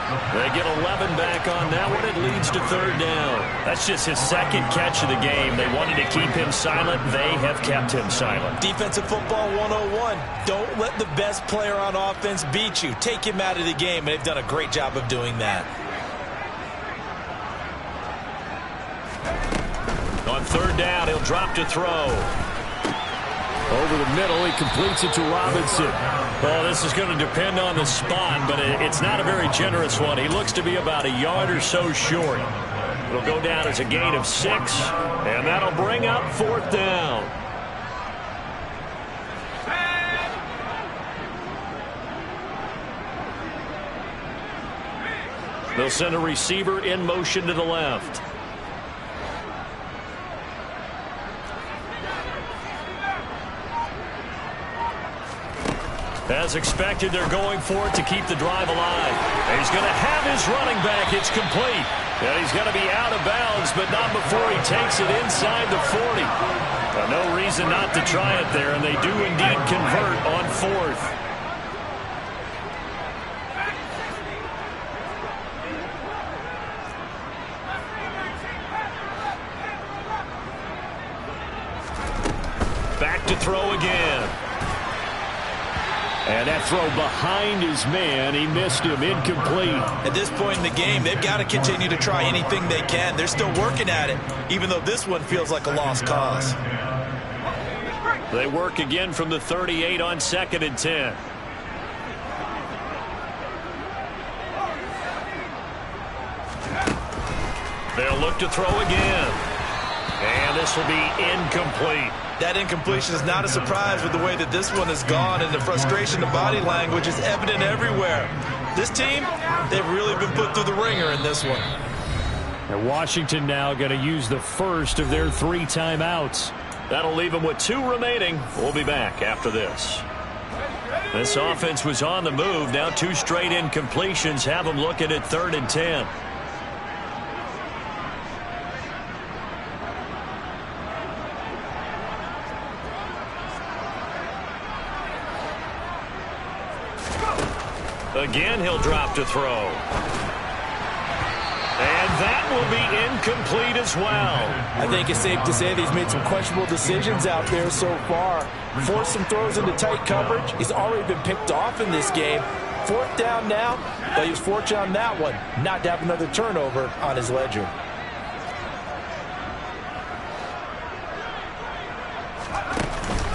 S4: They get 11 back on that one. It leads to third down.
S2: That's just his second catch of the game. They wanted to keep him silent. They have kept him silent.
S3: Defensive football 101. Don't let the best player on offense beat you. Take him out of the game, and they've done a great job of doing that.
S4: On third down, he'll drop to throw.
S2: Over the middle, he completes it to Robinson.
S4: Well, this is going to depend on the spot, but it's not a very generous one. He looks to be about a yard or so short. It'll go down as a gain of 6, and that'll bring up fourth down. They'll send a receiver in motion to the left. As expected, they're going for it to keep the drive alive. And he's going to have his running back. It's complete. And he's going to be out of bounds, but not before he takes it inside the 40. No reason not to try it there, and they do indeed convert on fourth. Back to throw again.
S2: And that throw behind his man, he missed him, incomplete.
S3: At this point in the game, they've got to continue to try anything they can. They're still working at it, even though this one feels like a lost cause.
S4: They work again from the 38 on 2nd and 10. They'll look to throw again. And this will be incomplete.
S3: That incompletion is not a surprise with the way that this one has gone, and the frustration, the body language is evident everywhere. This team, they've really been put through the ringer in this one.
S2: And Washington now going to use the first of their 3 timeouts.
S4: That'll leave them with 2 remaining. We'll be back after this. This offense was on the move. Now 2 straight incompletions have them looking at 3rd and 10. Again, he'll drop to throw. And that will be incomplete as well.
S3: I think it's safe to say that he's made some questionable decisions out there so far. Forced some throws into tight coverage. He's already been picked off in this game. 4th down now, but he was fortunate on that one not to have another turnover on his ledger.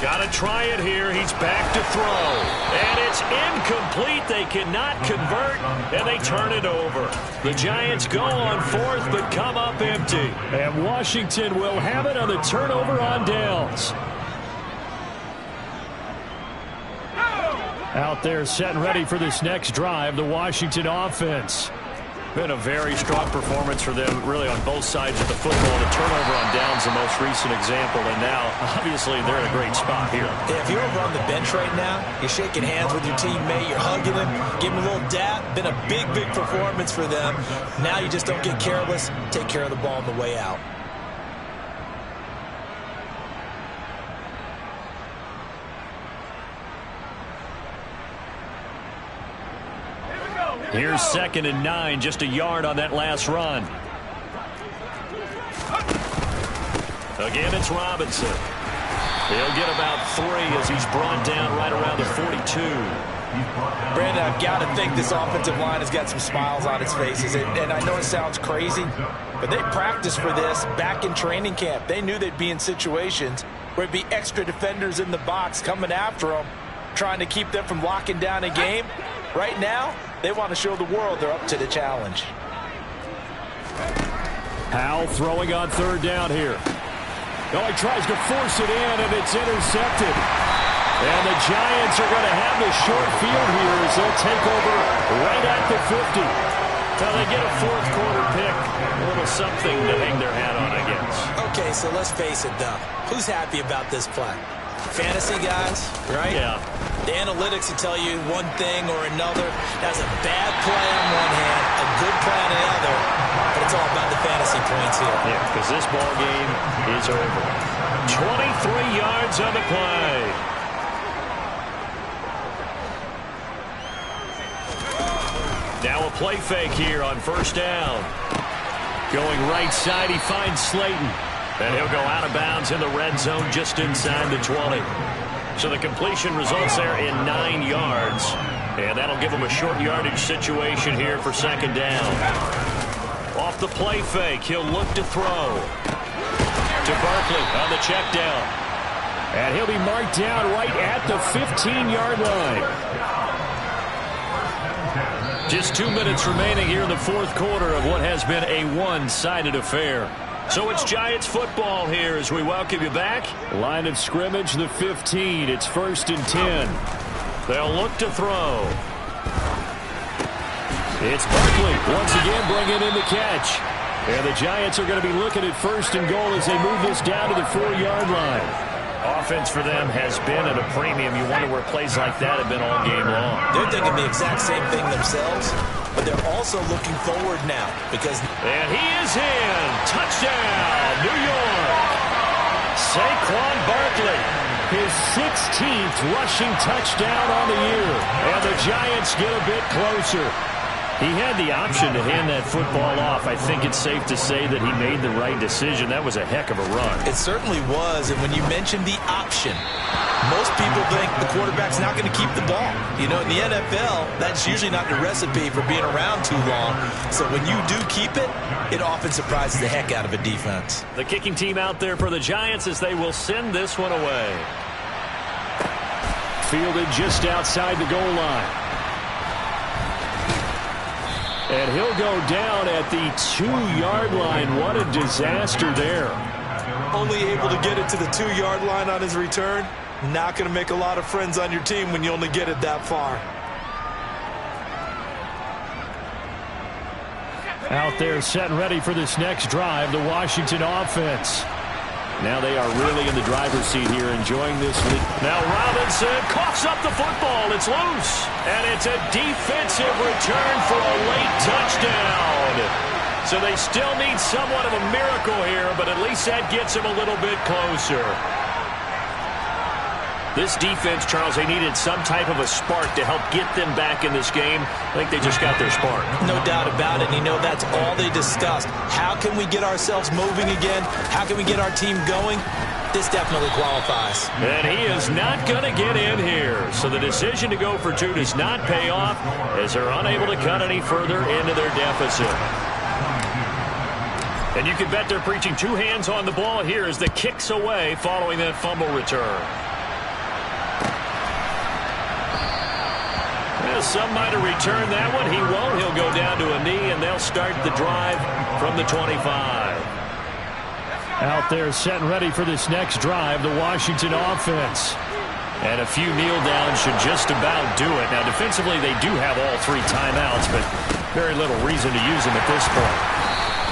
S4: Got to try it here. He's back to throw. And it's incomplete. They cannot convert, and they turn it over. The Giants go on 4th, but come up empty.
S2: And Washington will have it on the turnover on downs. Out there set and ready for this next drive, the Washington offense.
S4: Been a very strong performance for them, really, on both sides of the football. The turnover on downs, the most recent example, and now, obviously, they're in a great spot here.
S3: Yeah, if you're over on the bench right now, you're shaking hands with your teammate, you're hugging him, giving him a little dap. Been a big, big performance for them. Now you just don't get careless. Take care of the ball on the way out.
S2: Here's 2nd and 9, just a yard on that last run. Again, it's Robinson. He'll get about 3 as he's brought down right around the 42.
S3: Brandon, I've got to think this offensive line has got some smiles on its faces. And I know it sounds crazy, but they practiced for this back in training camp. They knew they'd be in situations where it'd be extra defenders in the box coming after them, trying to keep them from locking down a game. Right now, they want to show the world they're up to the challenge.
S2: Powell throwing on 3rd down here. Oh, he tries to force it in, and it's intercepted. And the Giants are going to have the short field here as they'll take over right at the 50.
S4: Well, they get a 4th quarter pick. A little something to hang their hat on, I guess.
S3: Okay, so let's face it, though. Who's happy about this play? Fantasy guys, right?
S4: Yeah.
S3: The analytics will tell you one thing or another. That's a bad play on one hand, a good play on the other, but it's all about the fantasy points here.
S4: Yeah, because this ball game is over.
S2: 23 yards on the play. Now a play fake here on 1st down. Going right side, he finds Slayton. And he'll go out of bounds in the red zone just inside the 20. So the completion results there in 9 yards. And that'll give him a short yardage situation here for 2nd down. Off the play fake, he'll look to throw. To Barkley on the check down. And he'll be marked down right at the 15-yard line. Just 2 minutes remaining here in the 4th quarter of what has been a one-sided affair. So it's Giants football here as we welcome you back. Line of scrimmage, the 15. It's 1st and 10. They'll look to throw. It's Barkley once again bringing in the catch. And the Giants are going to be looking at 1st and goal as they move this down to the 4-yard line.
S4: Offense for them has been at a premium. You wonder where plays like that have been all game long.
S3: They're thinking the exact same thing themselves, but they're also looking forward now because...
S2: And he is in. Touchdown, New York. Saquon Barkley, his 16th rushing touchdown on the year. And the Giants get a bit closer. He had the option to hand that football off. I think it's safe to say that he made the right decision. That was a heck of a run.
S3: It certainly was, and when you mentioned the option, most people think the quarterback's not going to keep the ball. You know, in the NFL, that's usually not the recipe for being around too long. So when you do keep it, it often surprises the heck out of a defense.
S2: The kicking team out there for the Giants as they will send this one away. Fielded just outside the goal line. And he'll go down at the 2-yard line. What a disaster there.
S3: Only able to get it to the 2-yard line on his return. Not going to make a lot of friends on your team when you only get it that far.
S2: Out there set and ready for this next drive, the Washington offense. Now they are really in the driver's seat here, enjoying this lead. Now Robinson coughs up the football. It's loose. And it's a defensive return for a late touchdown. So they still need somewhat of a miracle here, but at least that gets him a little bit closer. This defense, Charles, they needed some type of a spark to help get them back in this game. I think they just got their spark.
S3: No doubt about it. You know, that's all they discussed. How can we get ourselves moving again? How can we get our team going? This definitely qualifies.
S2: And he is not going to get in here. So the decision to go for 2 does not pay off as they're unable to cut any further into their deficit. And you can bet they're preaching 2 hands on the ball here as the kick's away following that fumble return. Some might have returned that one. He won't. He'll go down to a knee, and they'll start the drive from the 25. Out there set and ready for this next drive, the Washington offense.
S4: And a few kneel downs should just about do it. Now, defensively, they do have all 3 timeouts, but very little reason to use them at this point.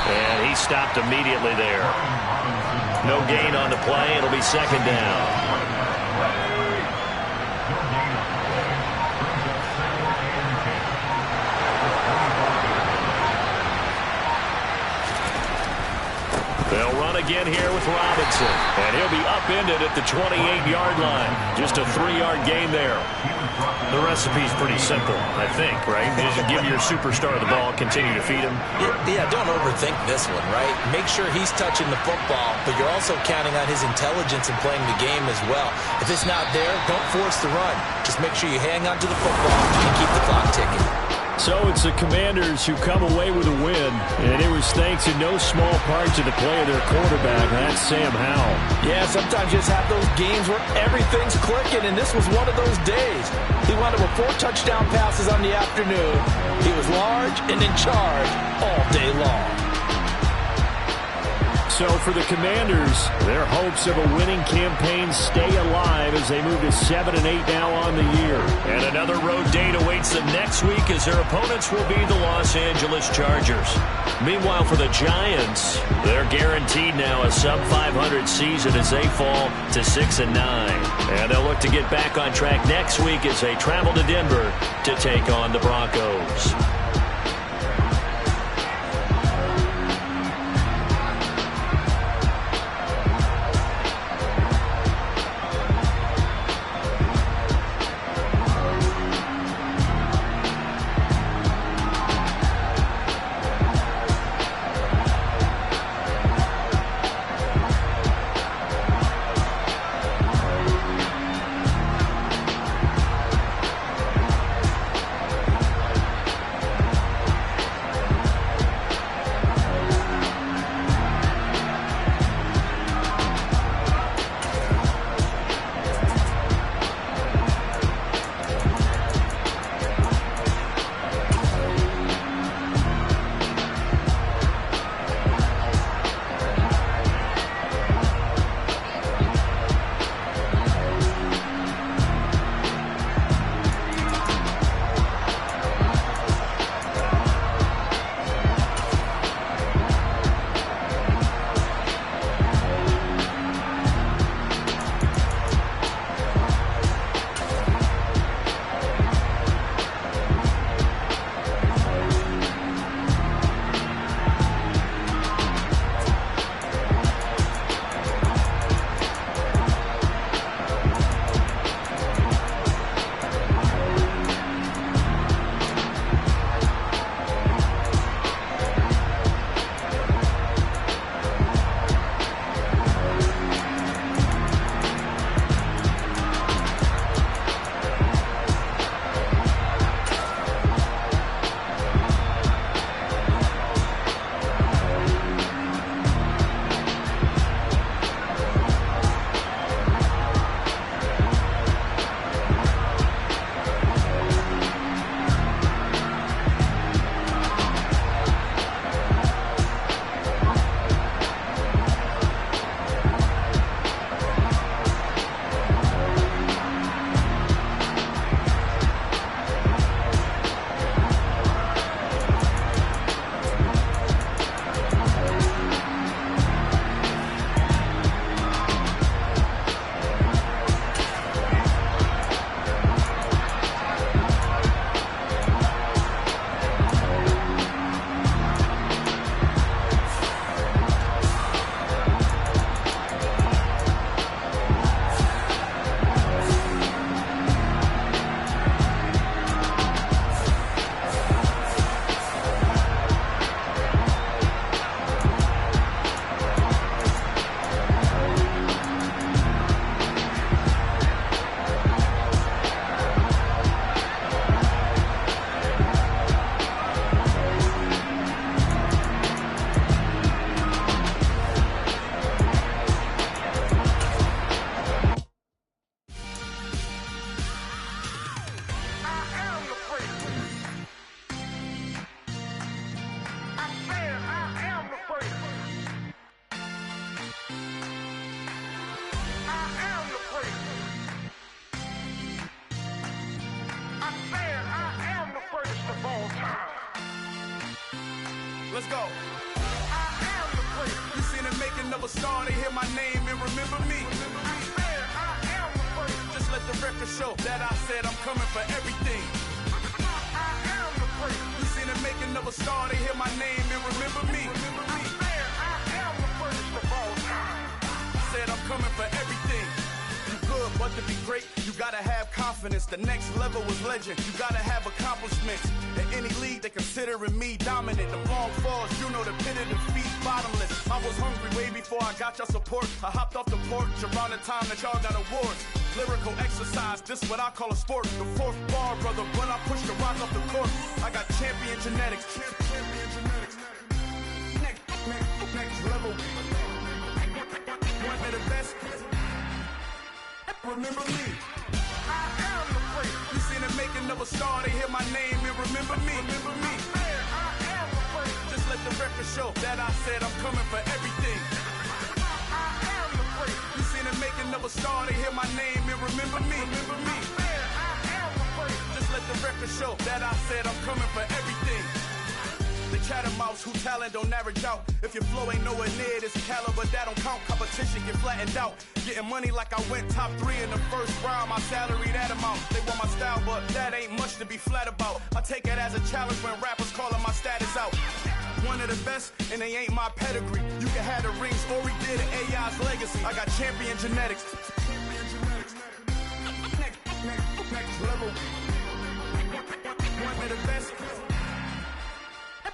S4: And he stopped immediately there. No gain on the play. It'll be second down. They'll run again here with Robinson. And he'll be upended at the 28-yard line. Just a 3-yard gain there. The recipe's pretty simple, I think, right? You just give your superstar the ball, continue to feed him.
S3: Yeah, don't overthink this one, right? Make sure he's touching the football, but you're also counting on his intelligence in playing the game as well. If it's not there, don't force the run. Just make sure you hang on to the football and keep the clock ticking.
S2: So it's the Commanders who come away with a win, and it was thanks in no small part to the play of their quarterback. That's Sam Howell.
S3: Yeah, sometimes you just have those games where everything's clicking, and this was one of those days. He wound up with 4 touchdown passes on the afternoon. He was large and in charge all day long.
S2: So for the Commanders, their hopes of a winning campaign stay alive as they move to 7-8 now on the year.
S4: And another road date awaits them next week as their opponents will be the Los Angeles Chargers. Meanwhile, for the Giants, they're guaranteed now a sub-500 season as they fall to 6-9. And they'll look to get back on track next week as they travel to Denver to take on the Broncos.
S6: Let's go. You seen the making of a star, they hear my name and remember me. Just let the record show that I said I'm coming for everything. You seen the making of a star, they hear my name and remember me. I said I'm coming for everything. You good, but to be great, you gotta have confidence. The next level was legend, you gotta have accomplishments. In any league, they considering me dominant. The long falls, you know the pit of defeat, bottomless. I was hungry way before I got your support. I hopped off the porch around the time that y'all got awards. Lyrical exercise, this what I call a sport. The fourth bar, brother, when I push the rock off the court. I got champion genetics. Next level. One of the best. Remember me. You seen the making of a star, they hear my name and remember me. Just let the record show that I said I'm coming for everything. You seen the making of a star, they hear my name and remember me. Just let the record show that I said I'm coming for everything. The chattermouths who talent don't average out. If your flow ain't nowhere near this caliber, that don't count. Competition get flattened out. Getting money like I went top 3 in the first round. My salary that amount. They want my style, but that ain't much to be flat about. I take it as a challenge when rappers calling my status out. One of the best, and they ain't my pedigree. You can have the rings, or we did it, AI's legacy. I got champion genetics. Next level. One of the best.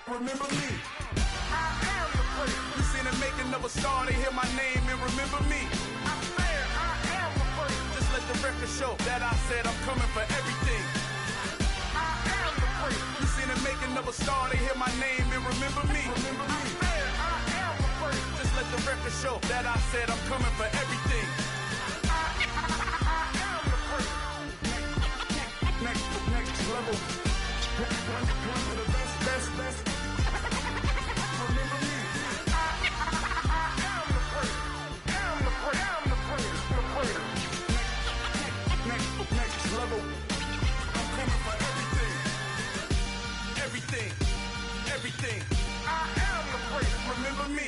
S6: Remember me. You seen the making of a star, they hear my name and remember me. Just let the record show that I said I'm coming for everything. You seen the making of a star, they hear my name and remember me. Just let the record show that I said I'm coming for everything. Next level. One of the best. Remember me. Next level. I'm coming for everything. I am the great. Remember me.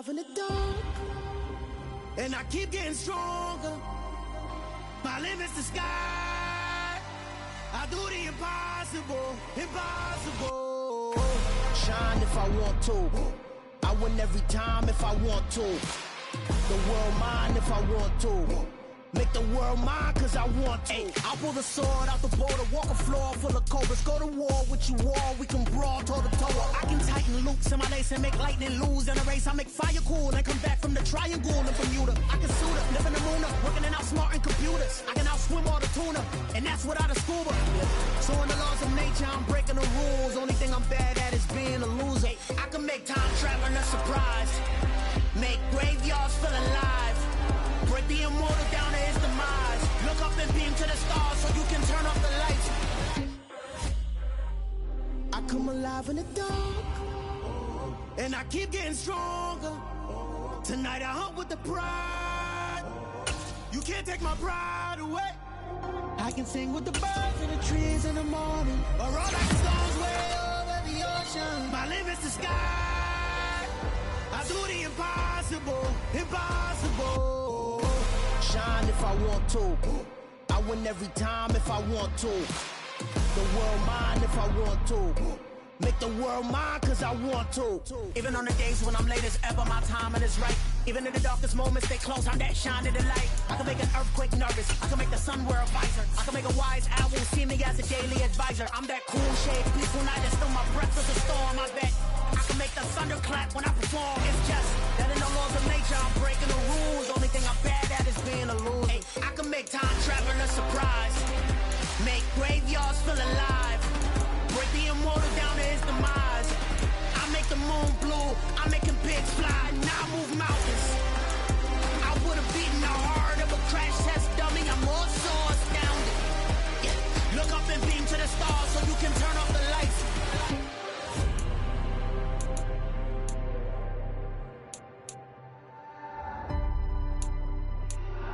S7: In the dark, and I keep getting stronger. My limit's the sky. I do the impossible. Shine if I want to. I win every time if I want to. The world mine if I want to. Make the world mine cause I want to. I pull the sword out the border, walk a floor full of cobras. Go to war with you all, we can brawl toe to toe. I can tighten loops in my lace and make lightning lose in a race. I make fire cool and come back from the triangle in Bermuda. I can suit up, live in the moon up, working and outsmarting computers. I can outswim all the tuna, and that's without a scuba. So in the laws of nature, I'm breaking the rules. Only thing I'm bad at is being a loser. I can make time traveling a surprise. Make graveyards feel alive. Break the immortal down to his demise. Look up and beam to the stars so you can turn off the lights. I come alive in the dark, and I keep getting stronger. Tonight I hunt with the pride. You can't take my pride away. I can sing with the birds and the trees in the morning, or roll like the stones way over the ocean. My limit's the sky. I do the impossible. Shine if I want to. I win every time if I want to. The world mine if I want to. Make the world mine cause I want to. Even on the days when I'm late as ever, my timing is right. Even in the darkest moments, stay close, I'm that shine of the light. I can make an earthquake nervous, I can make the sun wear a visor. I can make a wise owl see me as a daily advisor. I'm that cool shade, peaceful night, and still my breath is a storm, I bet. I can make the thunder clap when I perform. It's just that in the laws of nature, I'm breaking the rules. Only thing I'm bad at is being a loser. Hey, I can make time travel a surprise. Make graveyards feel alive. Break the immortal down to his demise. I make the moon blue, I'm making pigs fly. Now I move mountains. I would've beaten the heart of a crash test dummy. I'm more so astounded. Yeah. Look up and beam to the stars so you can turn off the lights.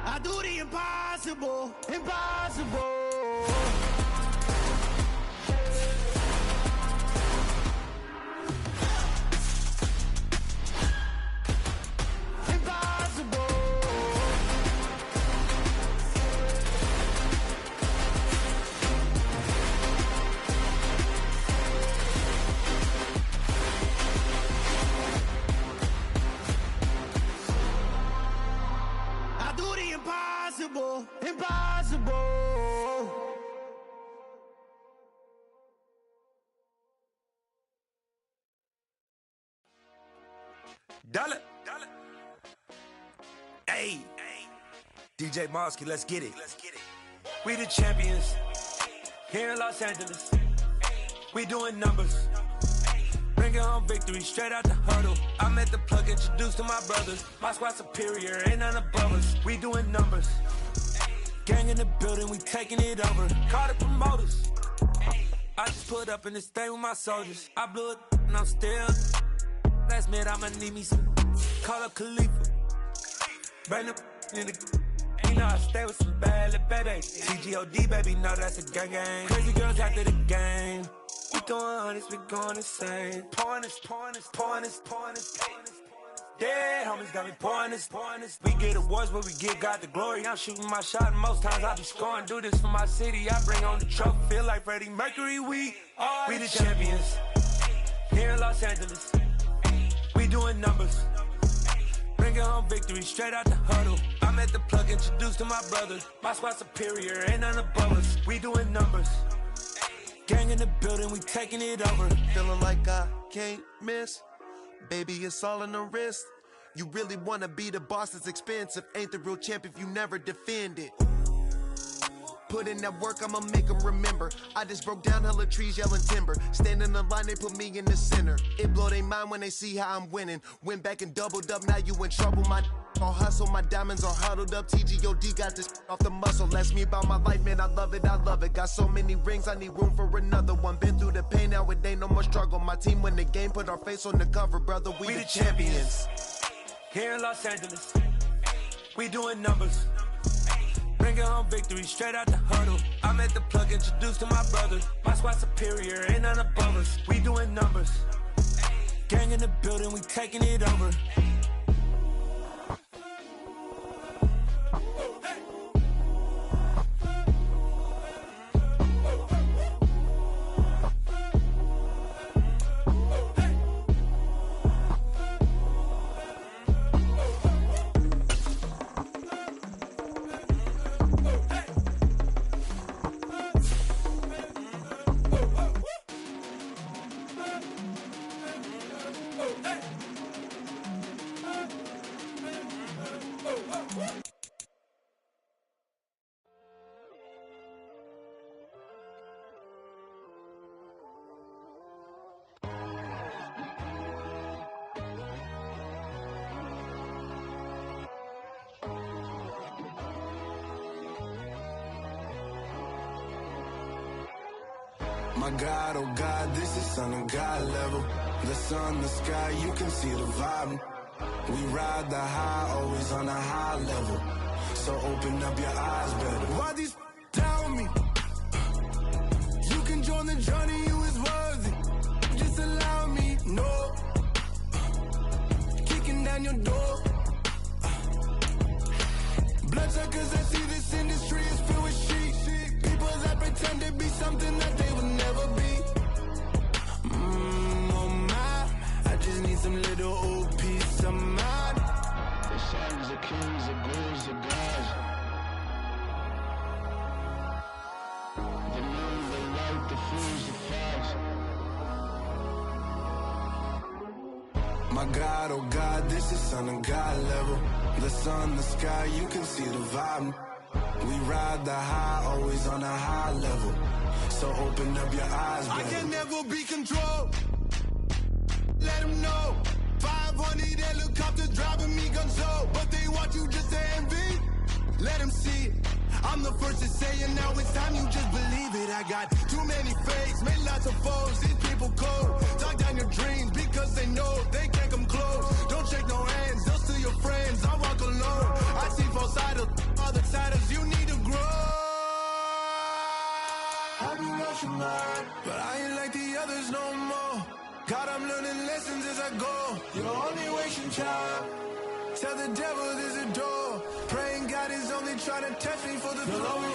S7: I do the impossible, impossible. Impossible, impossible.
S1: Dollar. Hey. DJ Mosky, let's get it. We the champions here in Los Angeles. We doing numbers. Bringing home victory straight out the huddle. I'm at the plug, introduced to my brothers. My squad superior, ain't none above us. We doing numbers. Gang in the building, we taking it over. Call the promoters. I just put up in this thing with my soldiers. I blew it and I'm still. Last minute, I'ma need me some. Call up Khalifa. Bring them in the. You know I stay with some bad little baby. TGOD, baby, know that's a gang gang. Crazy girls after the game. We going hundreds, we going insane. Pouring this. Dead homies got me pouring this. We get awards, but we give God the glory. I'm shooting my shot, and most times I be scoring. Do this for my city, I bring on the trophy. Feel like Freddie Mercury, we the champions here in Los Angeles. We doing numbers. Bringing home victory straight out the huddle. I'm at the plug, introduced to my brothers. My squad superior, ain't none above us. We doing numbers. Gang in the building, we taking it over.
S8: Feeling like I can't miss. Baby, it's all in the wrist. You really wanna be the boss, it's expensive. Ain't the real champ if you never defend it. Put in that work, I'ma make them remember. I just broke down hella trees, yelling timber. Stand in the line, they put me in the center. It blow their mind when they see how I'm winning. Went back and doubled up, now you in trouble. My all hustle, my diamonds are huddled up. TGOD got this off the muscle. Ask me about my life, man, I love it. Got so many rings, I need room for another one. Been through the pain, now it ain't no more struggle. My team win the game, put our face on the cover, brother. We the champions.
S1: Here in Los Angeles, we doing numbers. Bringing home victory straight out the huddle. I'm at the plug, introduced to my brothers. My squad superior, ain't none above us. We doing numbers. Gang in the building, we taking it over.
S9: My God, oh God, this is Son of God level. The sun, the sky, you can see the vibe. We ride the high, always on a high level. So open up your eyes better. Why these tell me? You can join the journey, you is worthy. Just allow me, no. Kicking down your door. Bloodshot, cause I see this industry is filled with shit. kings, the ghouls, the gods. The men, the right, the fools, the facts. My God, oh God, this is Son of God level. The sun, the sky, you can see the vibe. We ride the high, always on a high level. So open up your eyes, baby. I can never be controlled. Let them know. 500 helicopters driving me gonzo. But they want you just to envy. Let them see it. I'm the first to say it, now it's time you just believe it. I got too many fakes, made lots of foes. These people cold. Talk down your dreams because they know they can't come close. Don't shake no hands, they'll steal your friends. I walk alone. I see false idols, other siders. You need to grow. Have you lost your mind? But I ain't like the others no more. God, I'm learning lessons as I go. You're only wasting time. Tell the devil there's a door. Praying God is only trying to test me for the glory.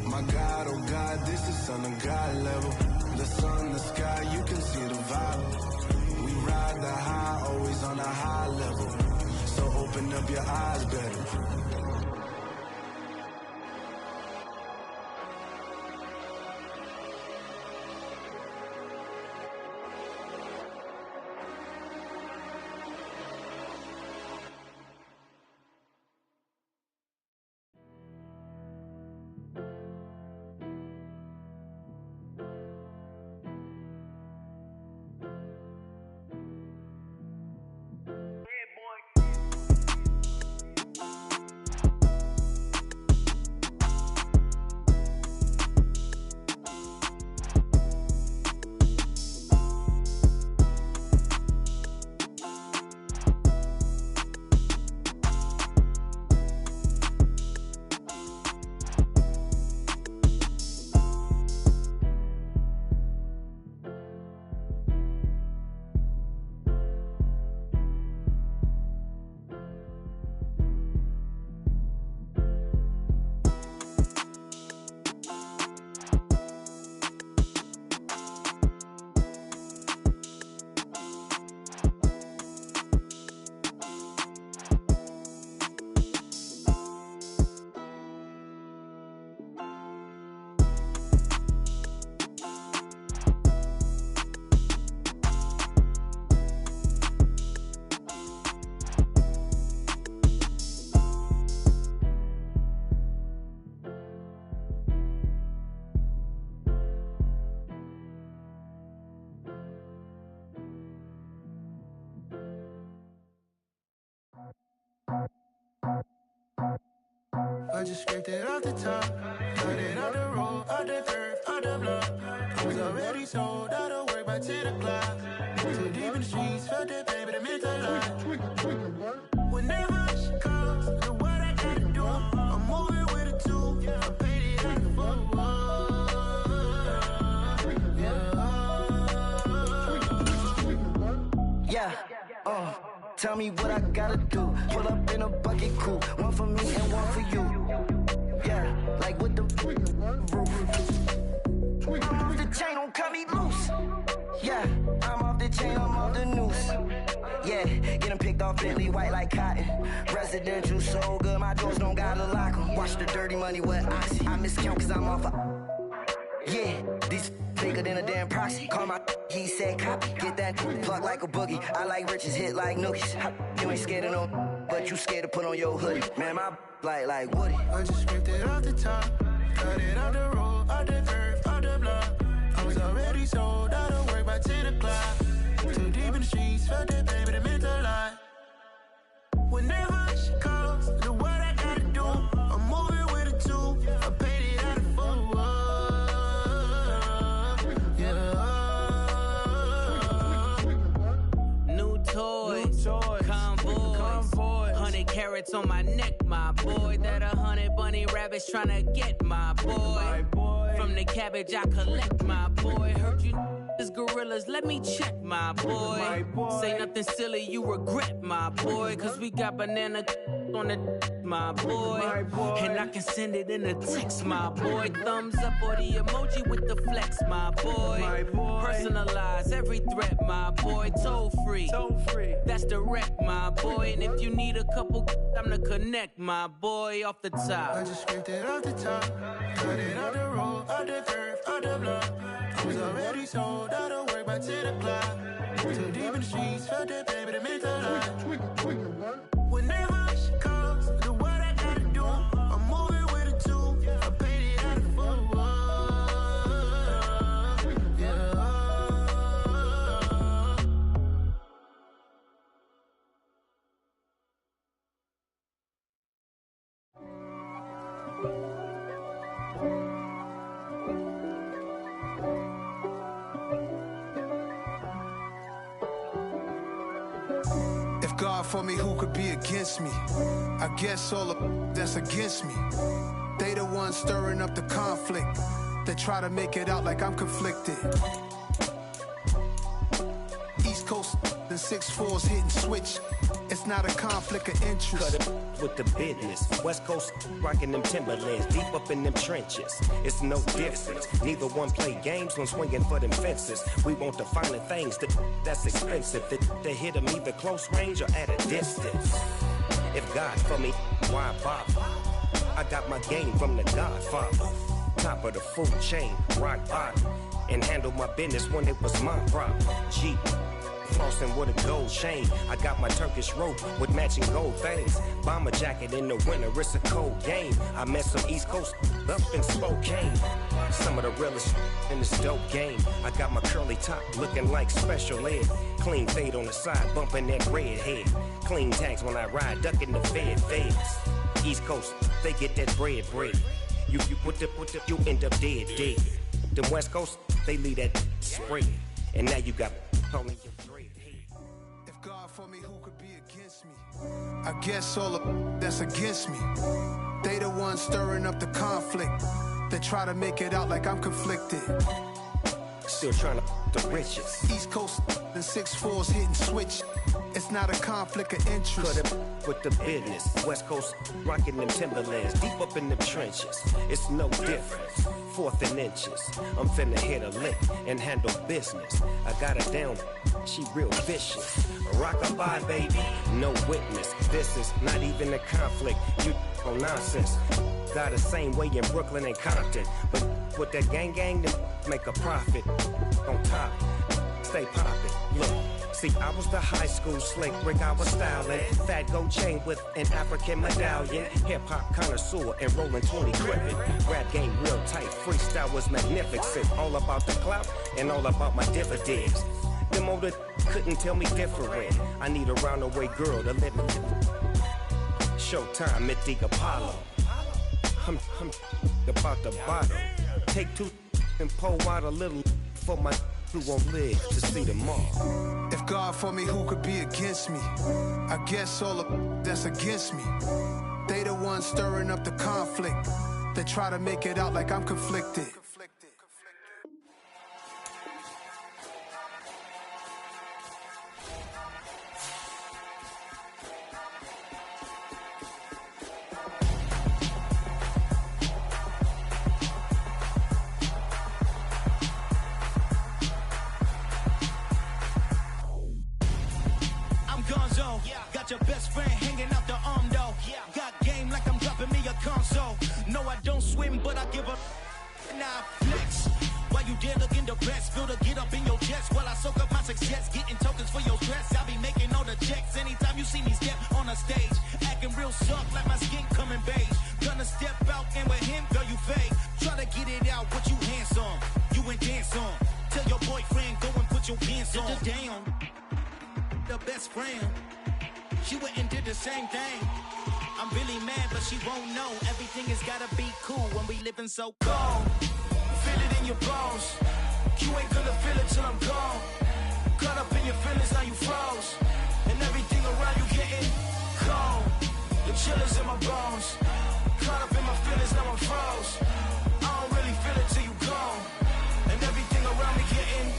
S9: My God, oh God, this is Son of God level. The sun, the sky, you can see the vibe. We ride the high, always on a high level. So open up your eyes, better. I just scraped it off the top, cut it off the road, off the turf, off the block. I was already sold out of work by 10 o'clock. Too deep in the streets, felt that pain, but it meant a lot. When that rush comes, know what I gotta do. I'm moving with a two, I paid it out the
S10: tell me what I gotta do. Pull up in a bucket crew, one for me and one for you. Yeah, like with the roof. I'm off the chain, don't cut me loose. Yeah, I'm off the chain, I'm off the noose. Yeah, getting picked off Bentley, white like cotton. Residential so good, my doors don't gotta lock 'em. Watch the dirty money with oxy. I miscount cause I'm off yeah, these bigger than a damn proxy. Call my he said copy. Get that plug like a boogie. I like riches, hit like nookies. You ain't scared of no, but you scared to put on your hoodie. Man, my like Woody.
S9: I just scraped it off the top, cut it off the road, off the turf, off the block. I was already sold out of work by 10 o'clock. Too deep in the streets, felt that pain, but it meant a lot. When that rush comes, know what I gotta do. I'm moving with a two, I paid it out of full.
S11: Convoy, 100 carats on my neck, my boy. That 100 bunny rabbits tryna get my boy. From the cabbage I collect, my boy. Heard you This gorillas, let me check, my boy. Say nothing silly, you regret, my boy. Cause we got banana on the my boy. And I can send it in a text, my boy. Thumbs up or the emoji with the flex, my boy. Personalize every threat, my boy. Toll free. That's direct, my boy. And if you need a couple, I'm the connect, my boy, off the top.
S9: I just scraped it off the top, cut it on the road, on the curve, on the block. I was already sold, out of work by 10 o'clock. Too deep in the streets, felt that baby, the mental lie. Whenever she calls, do what I gotta do. I'm moving with a two, I paid it out of full. Yeah. If God for me, who could be against me? I guess all of that's against me. They the ones stirring up the conflict. They try to make it out like I'm conflicted. East Coast, the 6'4's hitting switch. It's not a conflict of interest.
S12: Cut it with the business. West Coast rocking them Timberlands, deep up in them trenches. It's no difference. Neither one play games when swinging for them fences. We want the finer things that's expensive. That hit them either close range or at a distance. If God for me, why bother? I got my game from the Godfather. Top of the food chain, rock bottom. And handle my business when it was my problem. Jeep. Flossing with a gold chain. I got my Turkish rope with matching gold things. Bomber jacket in the winter, it's a cold game. I met some East Coast up in Spokane. Some of the realest in this dope game. I got my curly top looking like special ed. Clean fade on the side, bumping that red head. Clean tags when I ride, ducking the feds. East Coast, they get that bread. You you end up dead. The West Coast, they leave that spread. And now you got only your dread.
S9: If God for me, who could be against me? I guess all of that's against me. They the ones stirring up the conflict. They try to make it out like I'm conflicted.
S12: Still trying to the riches.
S9: East Coast, the 6'4's hitting switch. It's not a conflict of interest.
S12: Cut it with the business. West Coast rocking them Timberlands, deep up in them trenches. It's no difference. 4th and inches. I'm finna hit a lick and handle business. I got her down, she real vicious. Rock-a-bye, baby, no witness. This is not even a conflict. You on nonsense. Got the same way in Brooklyn and Compton. But with that gang, then make a profit. On top, stay poppin'. Look. See, I was the high school slick Rick, I was styling. Fat gold chain with an African medallion. Hip-hop connoisseur and rolling 20 gripping. Rap game real tight, freestyle was magnificent. All about the clout and all about my dividends. Them older couldn't tell me different. I need a roundaway girl to let me. Showtime at the Apollo. I'm about the bottom. Take 2 and pull out a little for my who won't live to see tomorrow.
S9: If God for me, who could be against me? I guess all of that's against me. They the ones stirring up the conflict. They try to make it out like I'm conflicted.
S7: Your best friend hanging out the arm though. Got game like I'm dropping me a console. No, I don't swim, but I give a now flex. While you there looking depressed, feel the get up in your chest while I soak up my success, getting tokens for your stress. I'll be making all the checks anytime you see me step on a stage, acting real soft like my skin coming beige. Gonna step out and with him, girl, you fake. Try to get it out, what you handsome, you ain't dance on. Tell your boyfriend go and put your pants on. Down, the best friend. She went and did the same thing. I'm really mad, but she won't know. Everything has gotta be cool when we living so cold. Feel it in your bones. You ain't gonna feel it till I'm gone. Caught up in your feelings, now you froze. And everything around you getting cold. The chillers in my bones. Caught up in my feelings, now I'm froze. I don't really feel it till you gone. And everything around me getting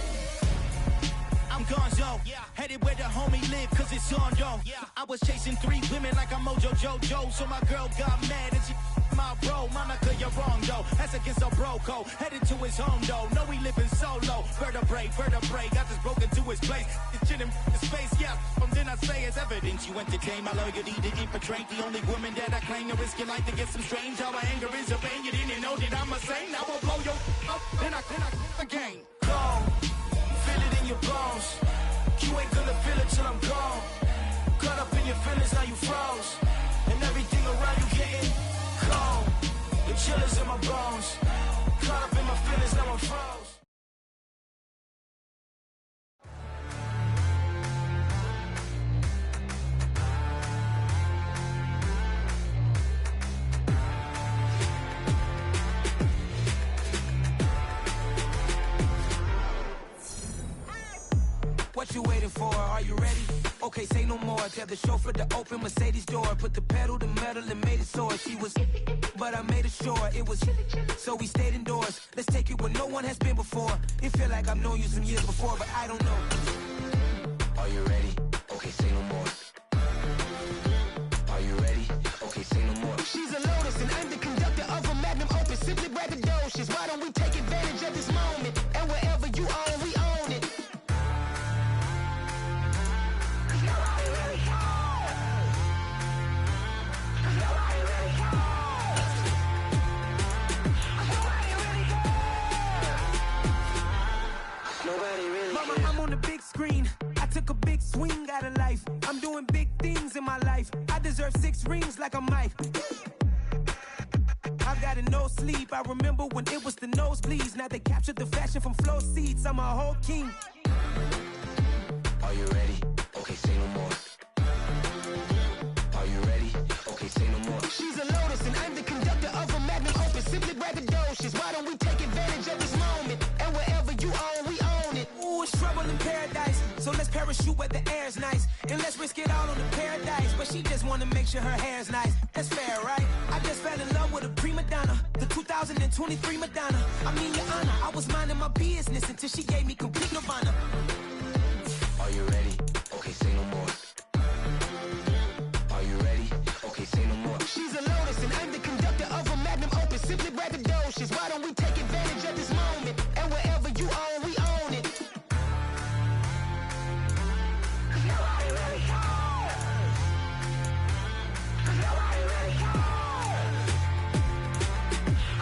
S7: it's on, though. I was chasing 3 women like I'm Mojo Jojo, so my girl got mad and she my bro. Monica, you're wrong, though. That's against a bro code. Headed to his home, though. No, we living solo. Vertebrae. Got this broken to his place. It's in his space, yeah. From then I say it's evidence you entertain my loyalty to infiltrate. The only woman that I claim to risk your life to get some strange. How my anger is a pain. You didn't know that I'm a saint. Now I'll blow your up. Then I again. Gone. Feel it in your bones. You ain't gonna feel it till I'm gone. Caught up in your feelings, now you froze. And everything around you getting cold. The chillers in my bones. Caught up in my feelings, now I'm froze. What you waiting for? Are you ready? Okay, say no more. Tell the chauffeur to open Mercedes door. Put the pedal to metal and made it soar. She was, but I made it sure it was. So we stayed indoors. Let's take it where no one has been before. It feel like I've known you some years before, but I don't know. Are you ready? Okay, say no more. Are you ready? Okay, say no more. She's a Lotus and I'm the conductor of a magnum opus. Simply braggadocious. Why don't we take advantage of this moment? And wherever you own, we own it. Mama, I'm on the big screen. I took a big swing out of life. I'm doing big things in my life. I deserve 6 rings like a Mike. I've got a no sleep. I remember when it was the nosebleeds. Now they captured the fashion from flow seats. I'm a whole king. Are you ready? Okay, say no more. Are you ready? Okay, say no more. She's a Lotus and I'm the conductor of a magnum opus. Simply braggadocious. Why don't we take advantage of this moment? And wherever you own, we own it. Ooh, it's trouble in paradise. So let's parachute where the air's nice. And let's risk it all on the paradise. But she just wanna make sure her hair's nice. That's fair, right? I just fell in love with a prima donna. The 2023 Madonna. I mean, your honor, I was minding my business until she gave me complete nirvana. Are you ready? Okay, say no more. Are you ready? Okay, say no more. She's a Lotus and I'm the conductor of a magnum opus. Simply braggadocious. Why don't we take advantage of this moment? And wherever you own, we own it. Nobody really cares. Nobody really cares.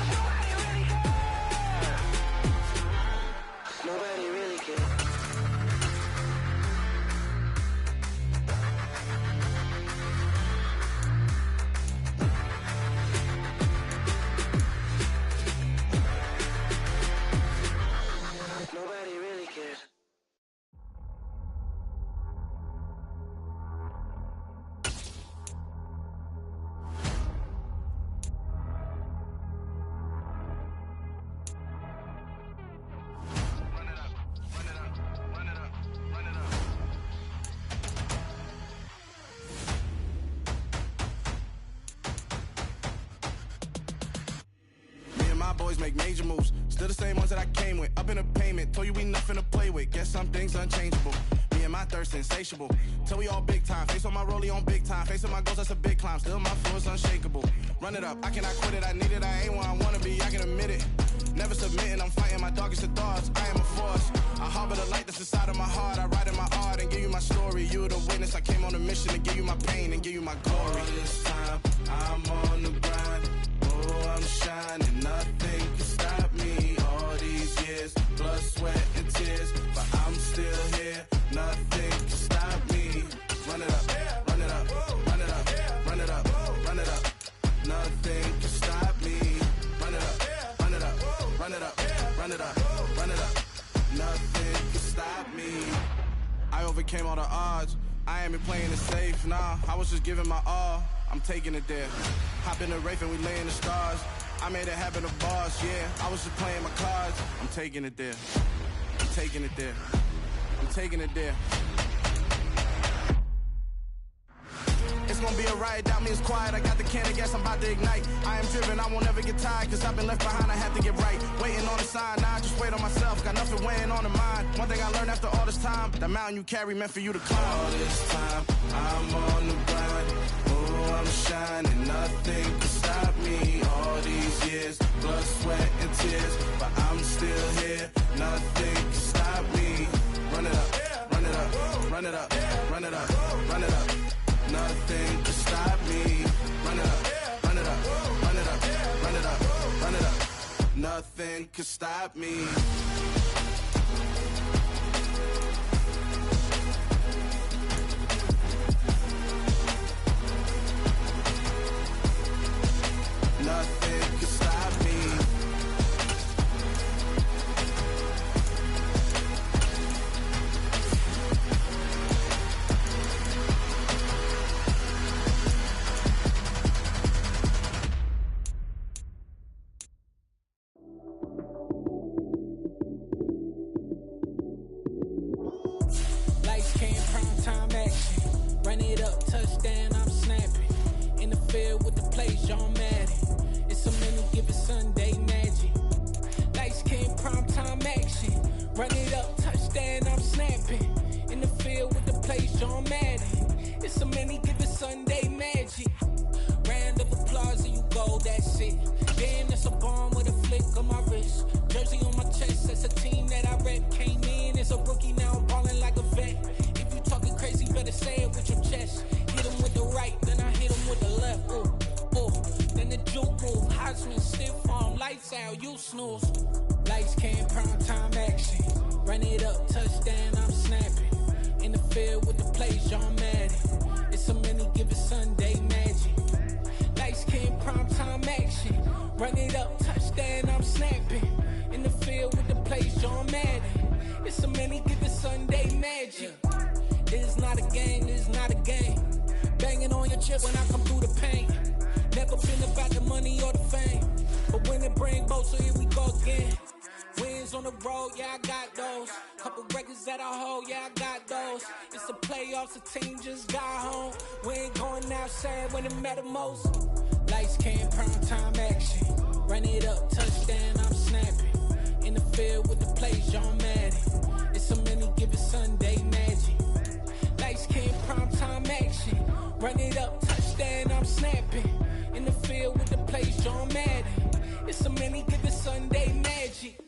S7: Nobody really cares. Nobody really cares. Nobody really cares.
S6: My boys make major moves, still the same ones that I came with. Up in a payment, told you we nothing to play with. Guess some things unchangeable. Me and my thirst insatiable. Till we all big time. Face on my rollie on big time. Facing my goals, that's a big climb. Still my flow is unshakable. Run it up, I cannot quit it. I need it, I ain't where I wanna be. I can admit it. Never submitting, I'm fighting my darkest of thoughts. I am a force. I harbor the light that's inside of my heart. I write in my art and give you my story. You the witness. I came on a mission to give you my pain and give you my glory. All this time, I'm on the grind. Oh, I'm shining. Nothing can stop me. All these years, blood, sweat, and tears. But I'm still here. Nothing can stop me. Run it up, run it up, run it up, run it up, run it up. Nothing can stop me. Run it up, run it up, run it up, run it up, run it up. Nothing can stop me. I overcame all the odds. I ain't been playing it safe, nah. I was just giving my all. I'm taking it there. Hop in the Wraith and we lay in the stars. I made it happen to bars, yeah. I was just playing my cards. I'm taking it there. I'm taking it there. I'm taking it there. It's gonna be a riot, doubt me it's quiet. I got the can of gas, I'm about to ignite. I am driven, I won't ever get tired, cause I've been left behind, I have to get right. Waiting on the sign, now I just wait on myself, got nothing weighing on the mind. One thing I learned after all this time, the mountain you carry meant for you to climb. All this time, I'm on the grind. Oh, I'm shining, nothing can stop me. All these years, blood, sweat, and tears, but I'm still here, nothing can stop me. Run it up, run it up, run it up, run it up, run it up. Nothing can stop me. Run it up, run it up, run it up, run it up, run it up. Nothing can stop me. Nothing can stop me.
S11: Lights, cam, prime time action. Run it up, touchdown, I'm snapping. In the field with the plays, John Madden. It's a many given Sunday magic. Lights, cam, prime time action. Run it up, touchdown, I'm snapping. In the field with the plays, John Madden. It's a many given Sunday magic. Round of applause and you go, that's it. Damn, that's a bomb with a flick on my wrist. Jersey on my chest, that's a team that I rep. Came in as a rookie, now I'm ballin' like a vet. If you talking crazy, better say it with your chest. Hit him with the right, then I hit him with the left. Ooh, ooh. Then the juke move, Heisman, stiff arm, lights out, you snooze. Lights, cam, prime time action. Run it up, touchdown, I'm snapping. In the field with the plays, John Madden. It's a many given Sunday magic. Lights, cam, prime time action. Run it up, touchdown, I'm snapping. In the field with the plays, John Madden. It's a many given Sunday magic. This is not a game, this is not a game. Banging on your chest when I come through the pain. Never been about the money or the fame, but when it bring both, so here we go again. Wins on the road, yeah, I got those. Couple records that I hold, yeah, I got those. It's the playoffs, the team just got home. We ain't going outside when it matter most. Lights, cam, prime time action. Run it up, touchdown, I'm snapping. In the field with the plays, John Madden. It's a many given Sunday magic. Lights, cam, prime time action. Run it up, touchdown, I'm snapping. In the field with the plays, John Madden. It's a many given Sunday magic.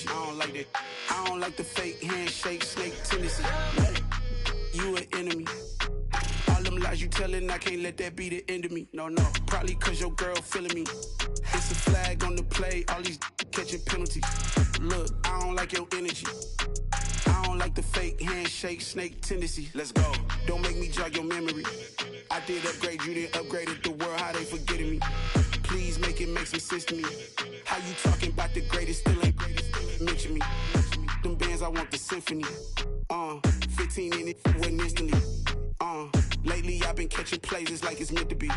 S6: I don't like that. I don't like the fake handshake, snake tendency. You an enemy. All them lies you telling, I can't let that be the end of me. No, probably cause your girl feeling me. It's a flag on the play, all these catching penalties. Look, I don't like your energy. I don't like the fake handshake, snake tendency. Let's go. Don't make me jog your memory. I did upgrade you, then upgraded the world, how they forgetting me. Please make it make some sense to me. How you talking about the greatest, still ain't greatest, mention me. Them bands, I want the symphony. 15 in it, wasn't instantly. Lately I've been catching plays, it's like it's meant to be.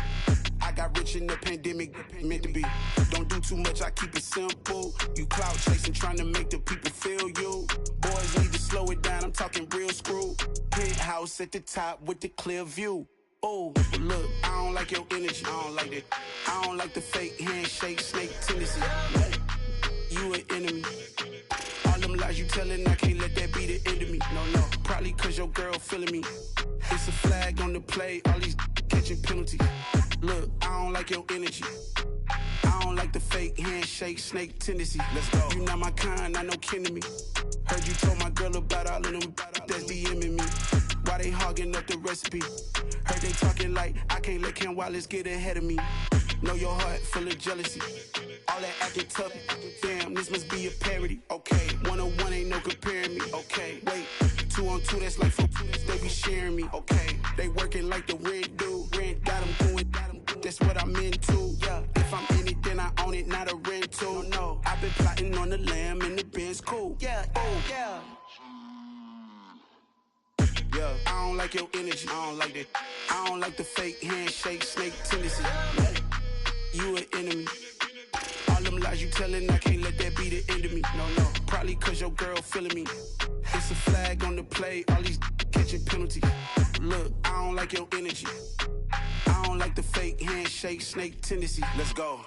S6: I got rich in the pandemic, meant to be. Don't do too much, I keep it simple. You clout chasing, trying to make the people feel you. Boys need to slow it down, I'm talking real screw. Penthouse at the top with the clear view. Oh, look, I don't like your energy, I don't like that. I don't like the fake handshake, snake tendency. You an enemy. All them lies you telling, I can't let that be the end of me. No, probably cause your girl feeling me. It's a flag on the play, all these catching penalties. Look, I don't like your energy. I don't like the fake handshake, snake tendency. Let's go. You not my kind, not no kin to me. Heard you told my girl about all of them that's DMing me. Why they hogging up the recipe? Heard they talking like I can't let Ken Wallace get ahead of me. Know your heart full of jealousy. All that acting tough, damn, this must be a parody. Okay, 101 ain't no comparing me. Okay, wait, 2 on 2, that's like 4 they be sharing me. Okay, they working like the rent do. Rent got them going, that's what I'm into. Yeah, if I'm in it, then I own it, not a rental. No, I've been plotting on the lamb and the Benz cool. Yeah, yeah. Yeah, I don't like your energy, I don't like that. I don't like the fake handshake, snake tendency. You an enemy. All them lies you telling, I can't let that be the end of me. No, probably cause your girl feeling me. It's a flag on the play, all these catching penalties. Look, I don't like your energy. I don't like the fake handshake, snake tendency. Let's go.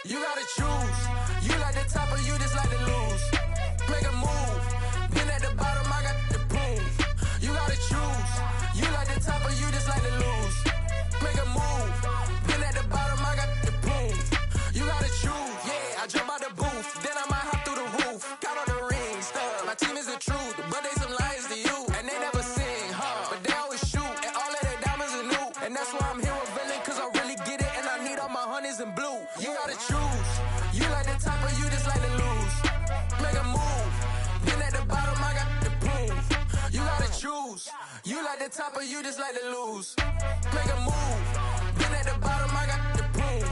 S13: You gotta choose. You like the top or you just like to lose. Make a move. Been at the bottom, I got the proof. You gotta choose. You like the top or you just like to lose. Make a move. Been at the bottom, I got the proof. You gotta choose. Yeah, I jump out the booth. Then I might hop through the roof. Got all the rings, stuff. My team is the truth, but they some liars to you. And they never sing, but they always shoot. And all of their diamonds are new. And that's why I'm here with Villain, cause I really get it. And I need all my honeys in blue. You gotta choose. You like the top or you just like to lose. Make a move. Been at the bottom, I got the proof. You gotta choose. You like the top or you just like to lose. Make a move. Been at the bottom, I got the proof.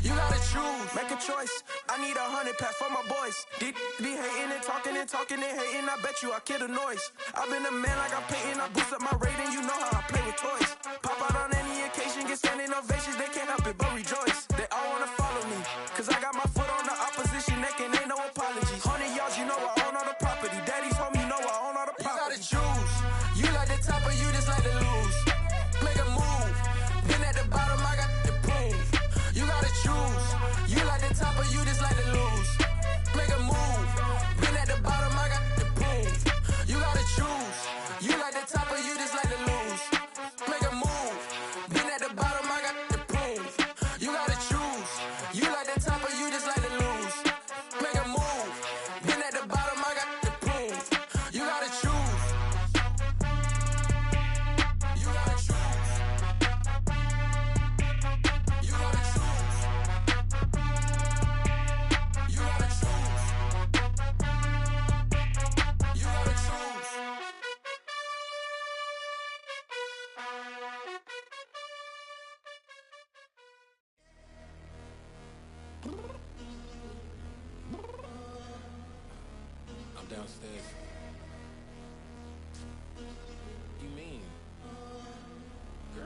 S13: You gotta choose. Make a choice. I need 100 pack for my boys. Be hating and talking and hating. I bet you I kill the noise. I've been a man like I'm Peyton. I boost up my rating. You know how I play with toys. Pop out on any occasion, get standing ovations. They can't help it but rejoice. They all wanna follow me, cause I got my foot on the opposition neck and ain't no apologies. 100 yards, you know I own all the property. Daddy's home, you know I own all the property. You gotta choose. You like the top or you just like to lose. Make a move. Been at the bottom, I got the proof. You gotta choose. You like the top or you just like to lose. Make a move. Been at the bottom, I got the proof. You gotta choose. You like the top or you just like to lose. Make a move. Been at the bottom, I got the proof. You gotta choose. You like the top or you just like to lose. Make a move. Been at the bottom, I got the proof. You gotta choose. You gotta choose. You gotta choose. You gotta choose. You gotta choose.
S14: I'm downstairs. You mean? Girl,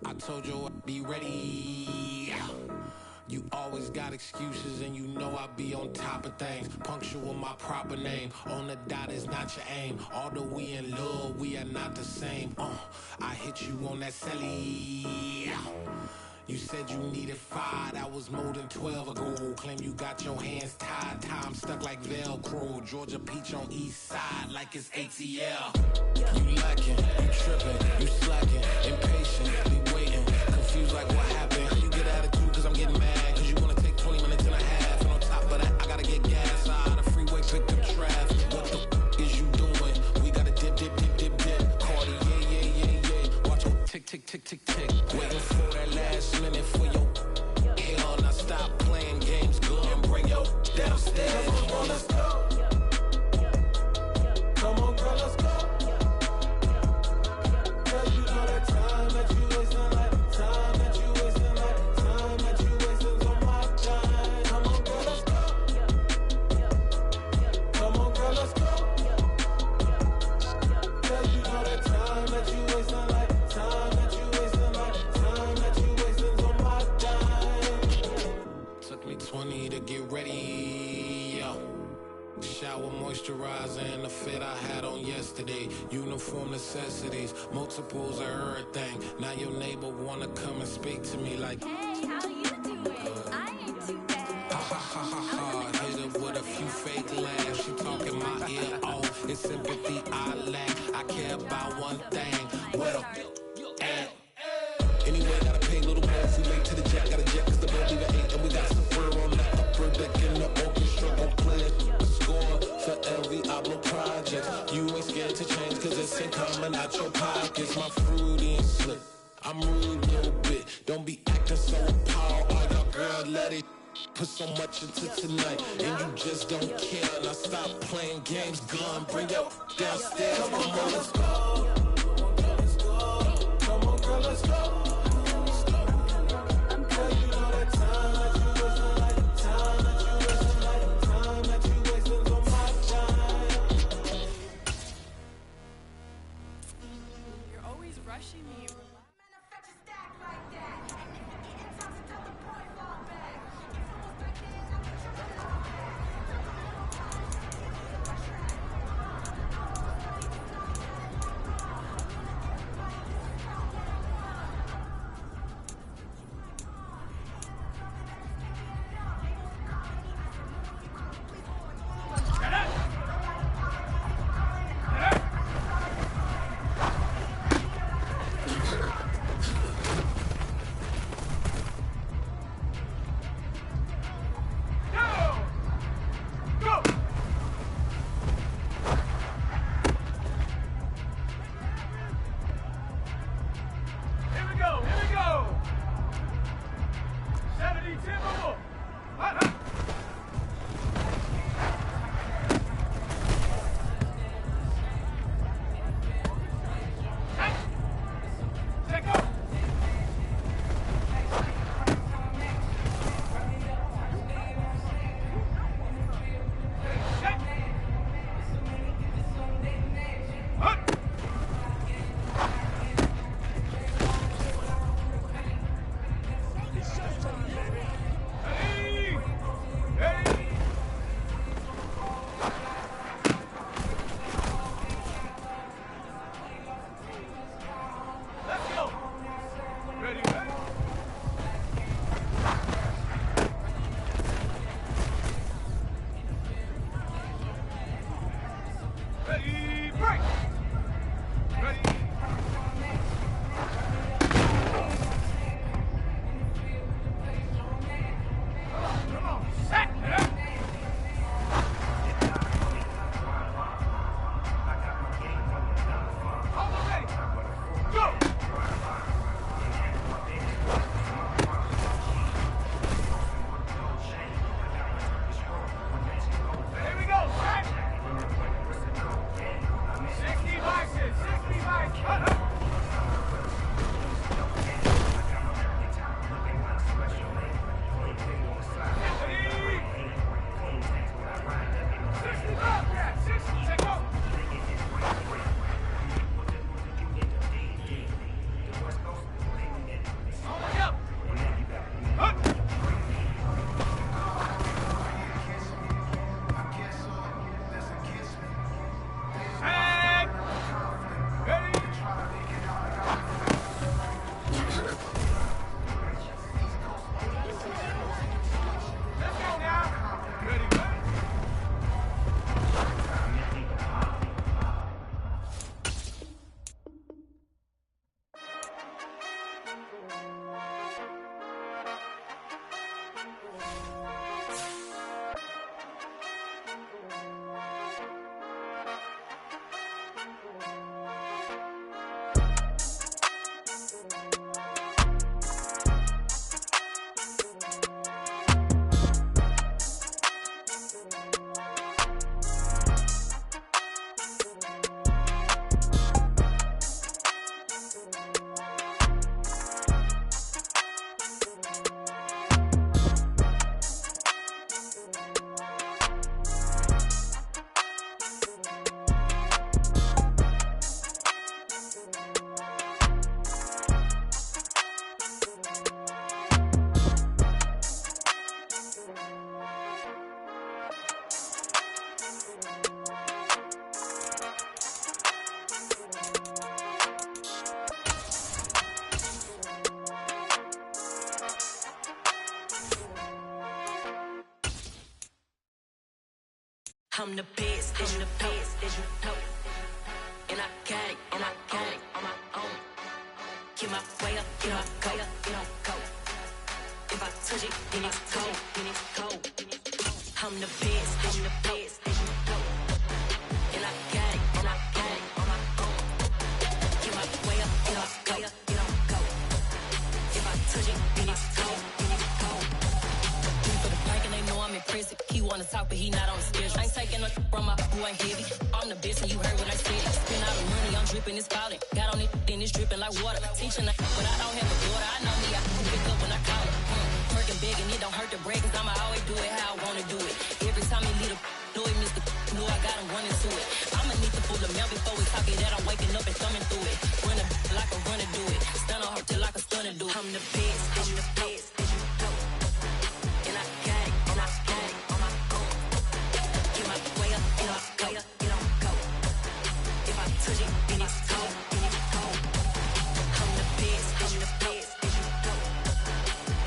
S14: I told you I'd be ready. You always got excuses and you know I be on top of things. Punctual my proper name. On the dot is not your aim. Although we in love, we are not the same. I hit you on that celly. You said you needed 5, that was more than 12 ago. Claim you got your hands tied, time stuck like Velcro. Georgia Peach on east side like it's ATL. You lacking, you tripping, you slacking, impatient, be waiting, confused like what happened. How you get attitude cause I'm getting mad, cause you wanna take 20 minutes and a half. And on top of that, I gotta get gas out of the freeway, pick up traffic. What the is you doing? We gotta dip, Cardi, yeah. Watch your tick, waiting for that last minute for your hell. Now stop playing games, go and bring your downstairs. Come on, let's go. Come on, girl, let's go. Cause you know that time that you wasting, like time that you wasting, like time that you wasting on my time. Come on, girl, let's go. Come on, girl, let's go. Cause you know that time that you wasting, like time that you wasting, like time that you wasting on my time. Took me 20 to get ready, yo. Shower, moisturizer, and the fit I had on yesterday. Uniform necessities, multiples of everything. Now your neighbor wanna come and speak to me like,
S15: hey, how you doing? I ain't too bad.
S14: ha. Hit her with a few fake laughs. She talking my ear off. It's sympathy I lack. I care about one thing. Well, anyway, gotta pay a little more. If we late to the jet, gotta jet cause the boat leave at 8. And we got some fur on the upper deck in the orchestra. Gon' play it. Score for every Ablo project. You ain't scared to change cause it's incoming out your pockets. My fruity and slip. I'm rude a little bit. Don't be acting so appalled. Oh, y'all girl, let it put so much into tonight. And you just don't care. Now stop playing games. Gun, bring your downstairs. Come on, let's go. Come on, girl, let's go.
S16: I'm the best, and the best, as you know. And I got it, on my own. Get my way up, get my go, go. If I touch it, then it's cold, I'm the best, as you know. And I got it, on my own. Get my way up, get my go. If I touch it, then it's cold, For the blank and they know I'm impressive. He wanna talk, but he not on the schedule. I ain't taking a from my boy ain't heavy. I'm the best and you heard what I said. Spend all the money, I'm dripping, it's falling. Got on it, then it's dripping like water. Teaching but I don't have a daughter. I know me, I can pick up when I call her. Working big and it don't hurt to break, cause I'ma always do it how I wanna do it. Every time he lead a know it, Mr. Know I got him running to it. I'ma need to pull the mail before we talk it that I'm waking up and thumbing through it. Run a like a runner do it. Stun on her till like a stunner do it. I'm the best, and the best, as you know. And I got it, on my own. Get my way up, get my go. If I touch it, then it's cold, I'm the best, and the best, as you know.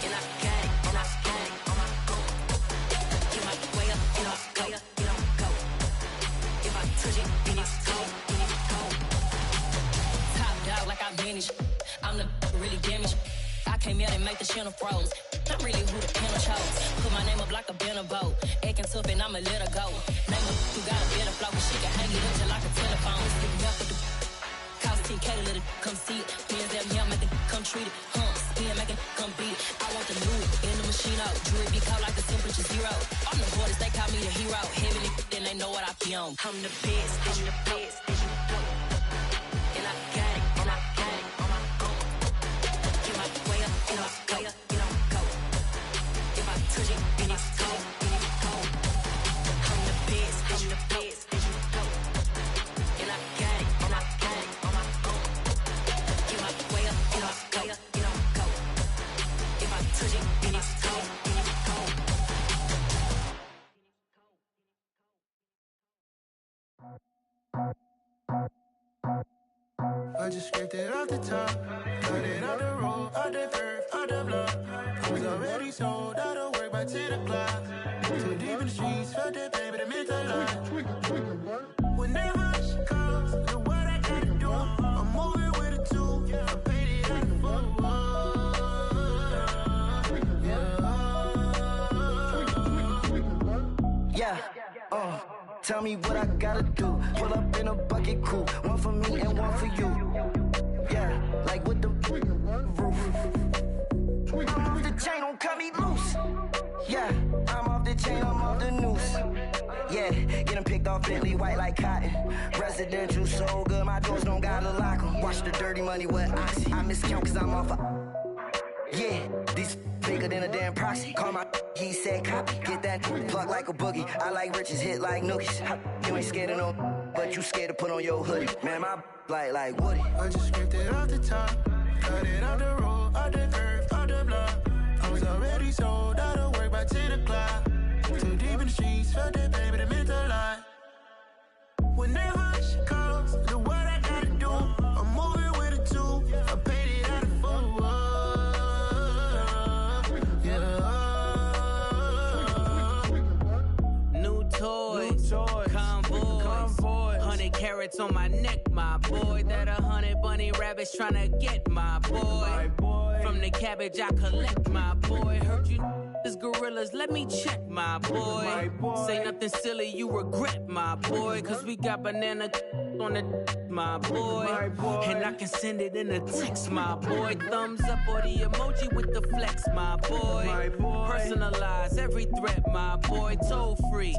S16: And I got it, on my own. Get my way up, get my go. If I touch it, then it's cold, Top dog like I manage. I'm the really damaged. I came out and make the channel froze. I'm really who the panel chose. Put my name up like a banner boat. Acting tough and I'ma let her go. Name her who got a better flow, cause she can hang it up just like a telephone. Stick me up with the cost 10K to let it come see it. Bands that me, I make it come treat it. Spin, make it come beat it. I want the Louis in the machine out. Jewelry be cold like the temperature zero. I'm the hardest, they call me the hero. Heavily, then they know what I be on. I'm the best, and the best, as you know. And I got it, on my own. Get my way up, get my go. If I touch it, then it's cold, I'm the best, and the best, as you know. And I got it, on my own. Get my way up, get my go. If I touch it, then it's cold,
S9: I just scraped it off the top, cut it out the road, out the curve, out the block. I was already sold, out of work by 10 o'clock. Too deep in the streets, felt that baby, that meant a lot. Whenever she calls, do what I gotta do. I'm moving with a two, I paid it out the full.
S10: Yeah, tell me what I gotta do. Pull up in a bucket crew, one for me and one for you. Yeah, like with the roof. I'm off the chain, don't cut me loose. Yeah, I'm off the chain, I'm off the noose. Yeah, getting picked off Bentley white like cotton. Residential so good, my doors don't gotta lock 'em. Watch the dirty money with oxy. I miscount cause I'm off yeah, these bigger than a damn proxy. Call my he said copy. Get that plug like a boogie. I like riches, hit like nookies. You ain't scared of no, but you scared to put on your hoodie. Man, my like Woody.
S9: I just scraped it off the top, cut it out the road, out the curve, out the block. I was already sold, out of work by 10 o'clock. Too deep in the streets, felt that baby, that meant a lot. Whenever she calls, do what I gotta do. I'm moving with a two, I paid it out of full.
S11: New toys, convoys, 100 carats on my neck, my boy. That 100 bunny rabbits tryna get my boy. From the cabbage I collect, my boy. Heard you is gorillas, let me check, my boy. Say nothing silly, you regret, my boy. Cause we got banana on the my boy. And I can send it in a text, my boy. Thumbs up or the emoji with the flex, my boy. Personalize every threat, my boy. Toll free,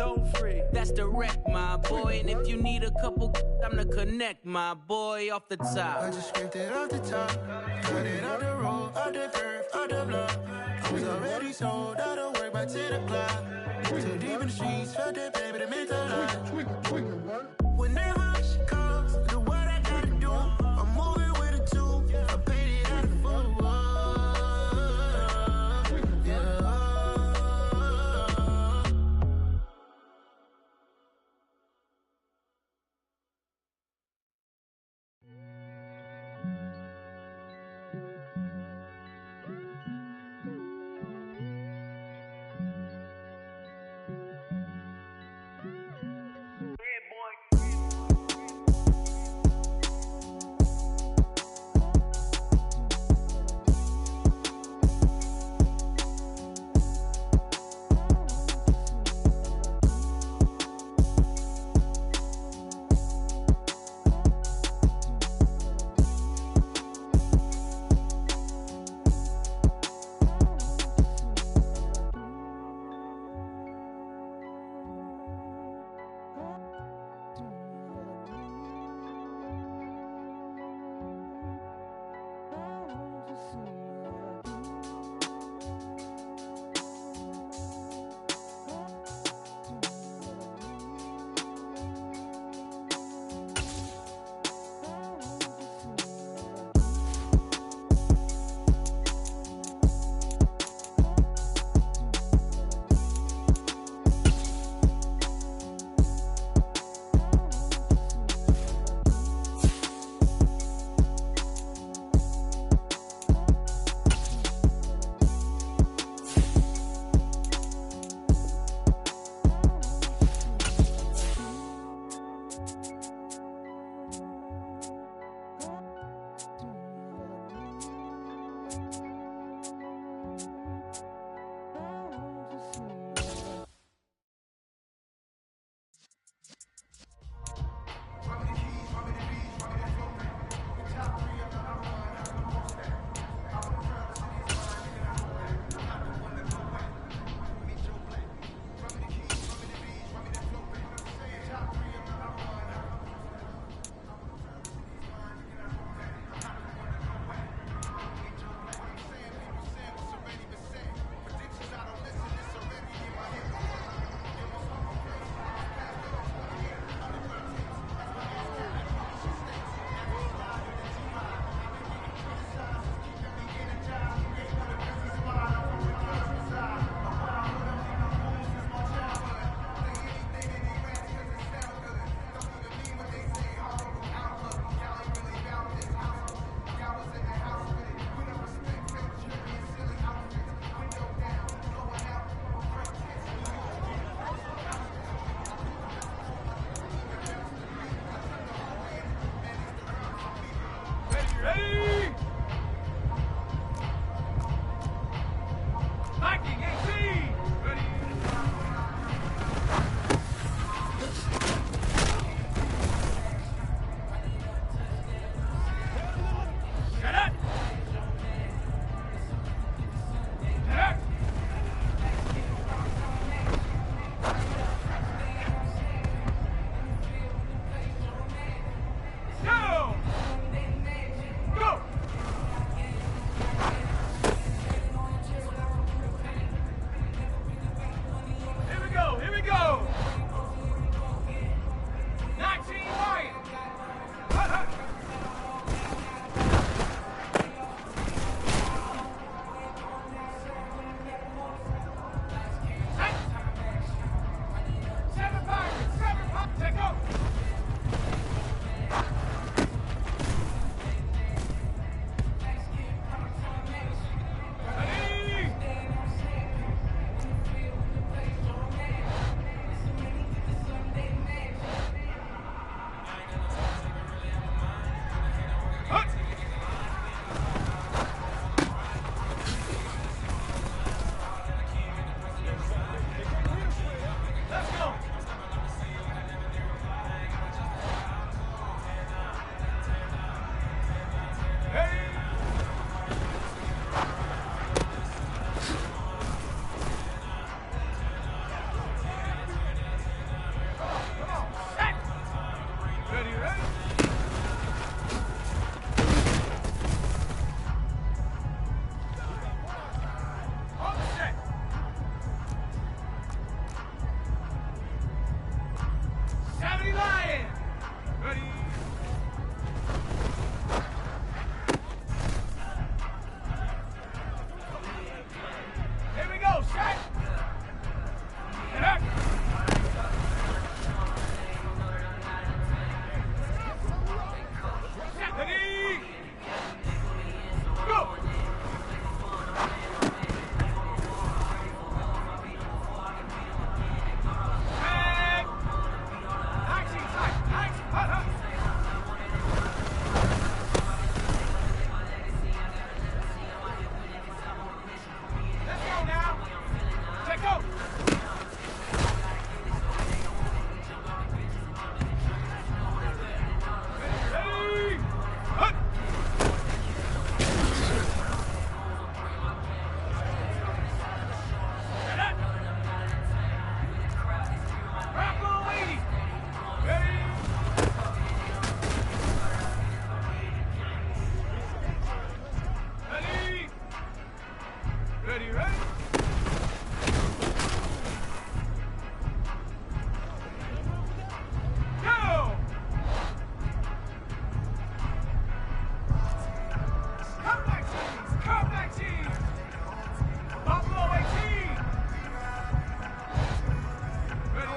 S11: that's direct, my boy. And if you need a couple, I'm the connect, my boy. Off the top,
S9: I just scraped it off the top, cut it out the road, out the curve, out the block. I was already sold, out of work by 10 o'clock. Too deep in the streets, felt that baby, that meant a lot. Whenever she calls, do what I gotta do. I'm moving with a two, I paid it out of full.
S6: Ready, ready? Go! Come back, team! Buffalo 18! Ready?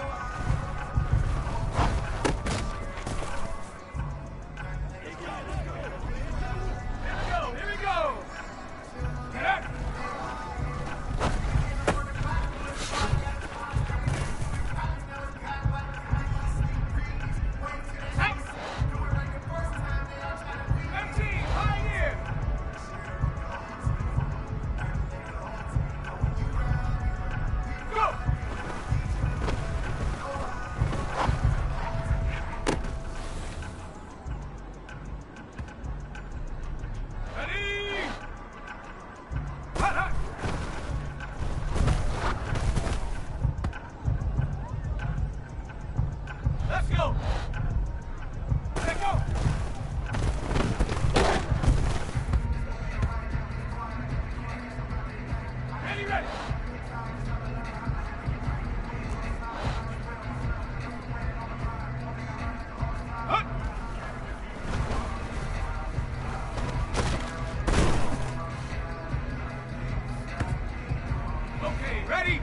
S6: Here we go! Get up! Let's go! Let's go! Ready, ready! Okay, ready?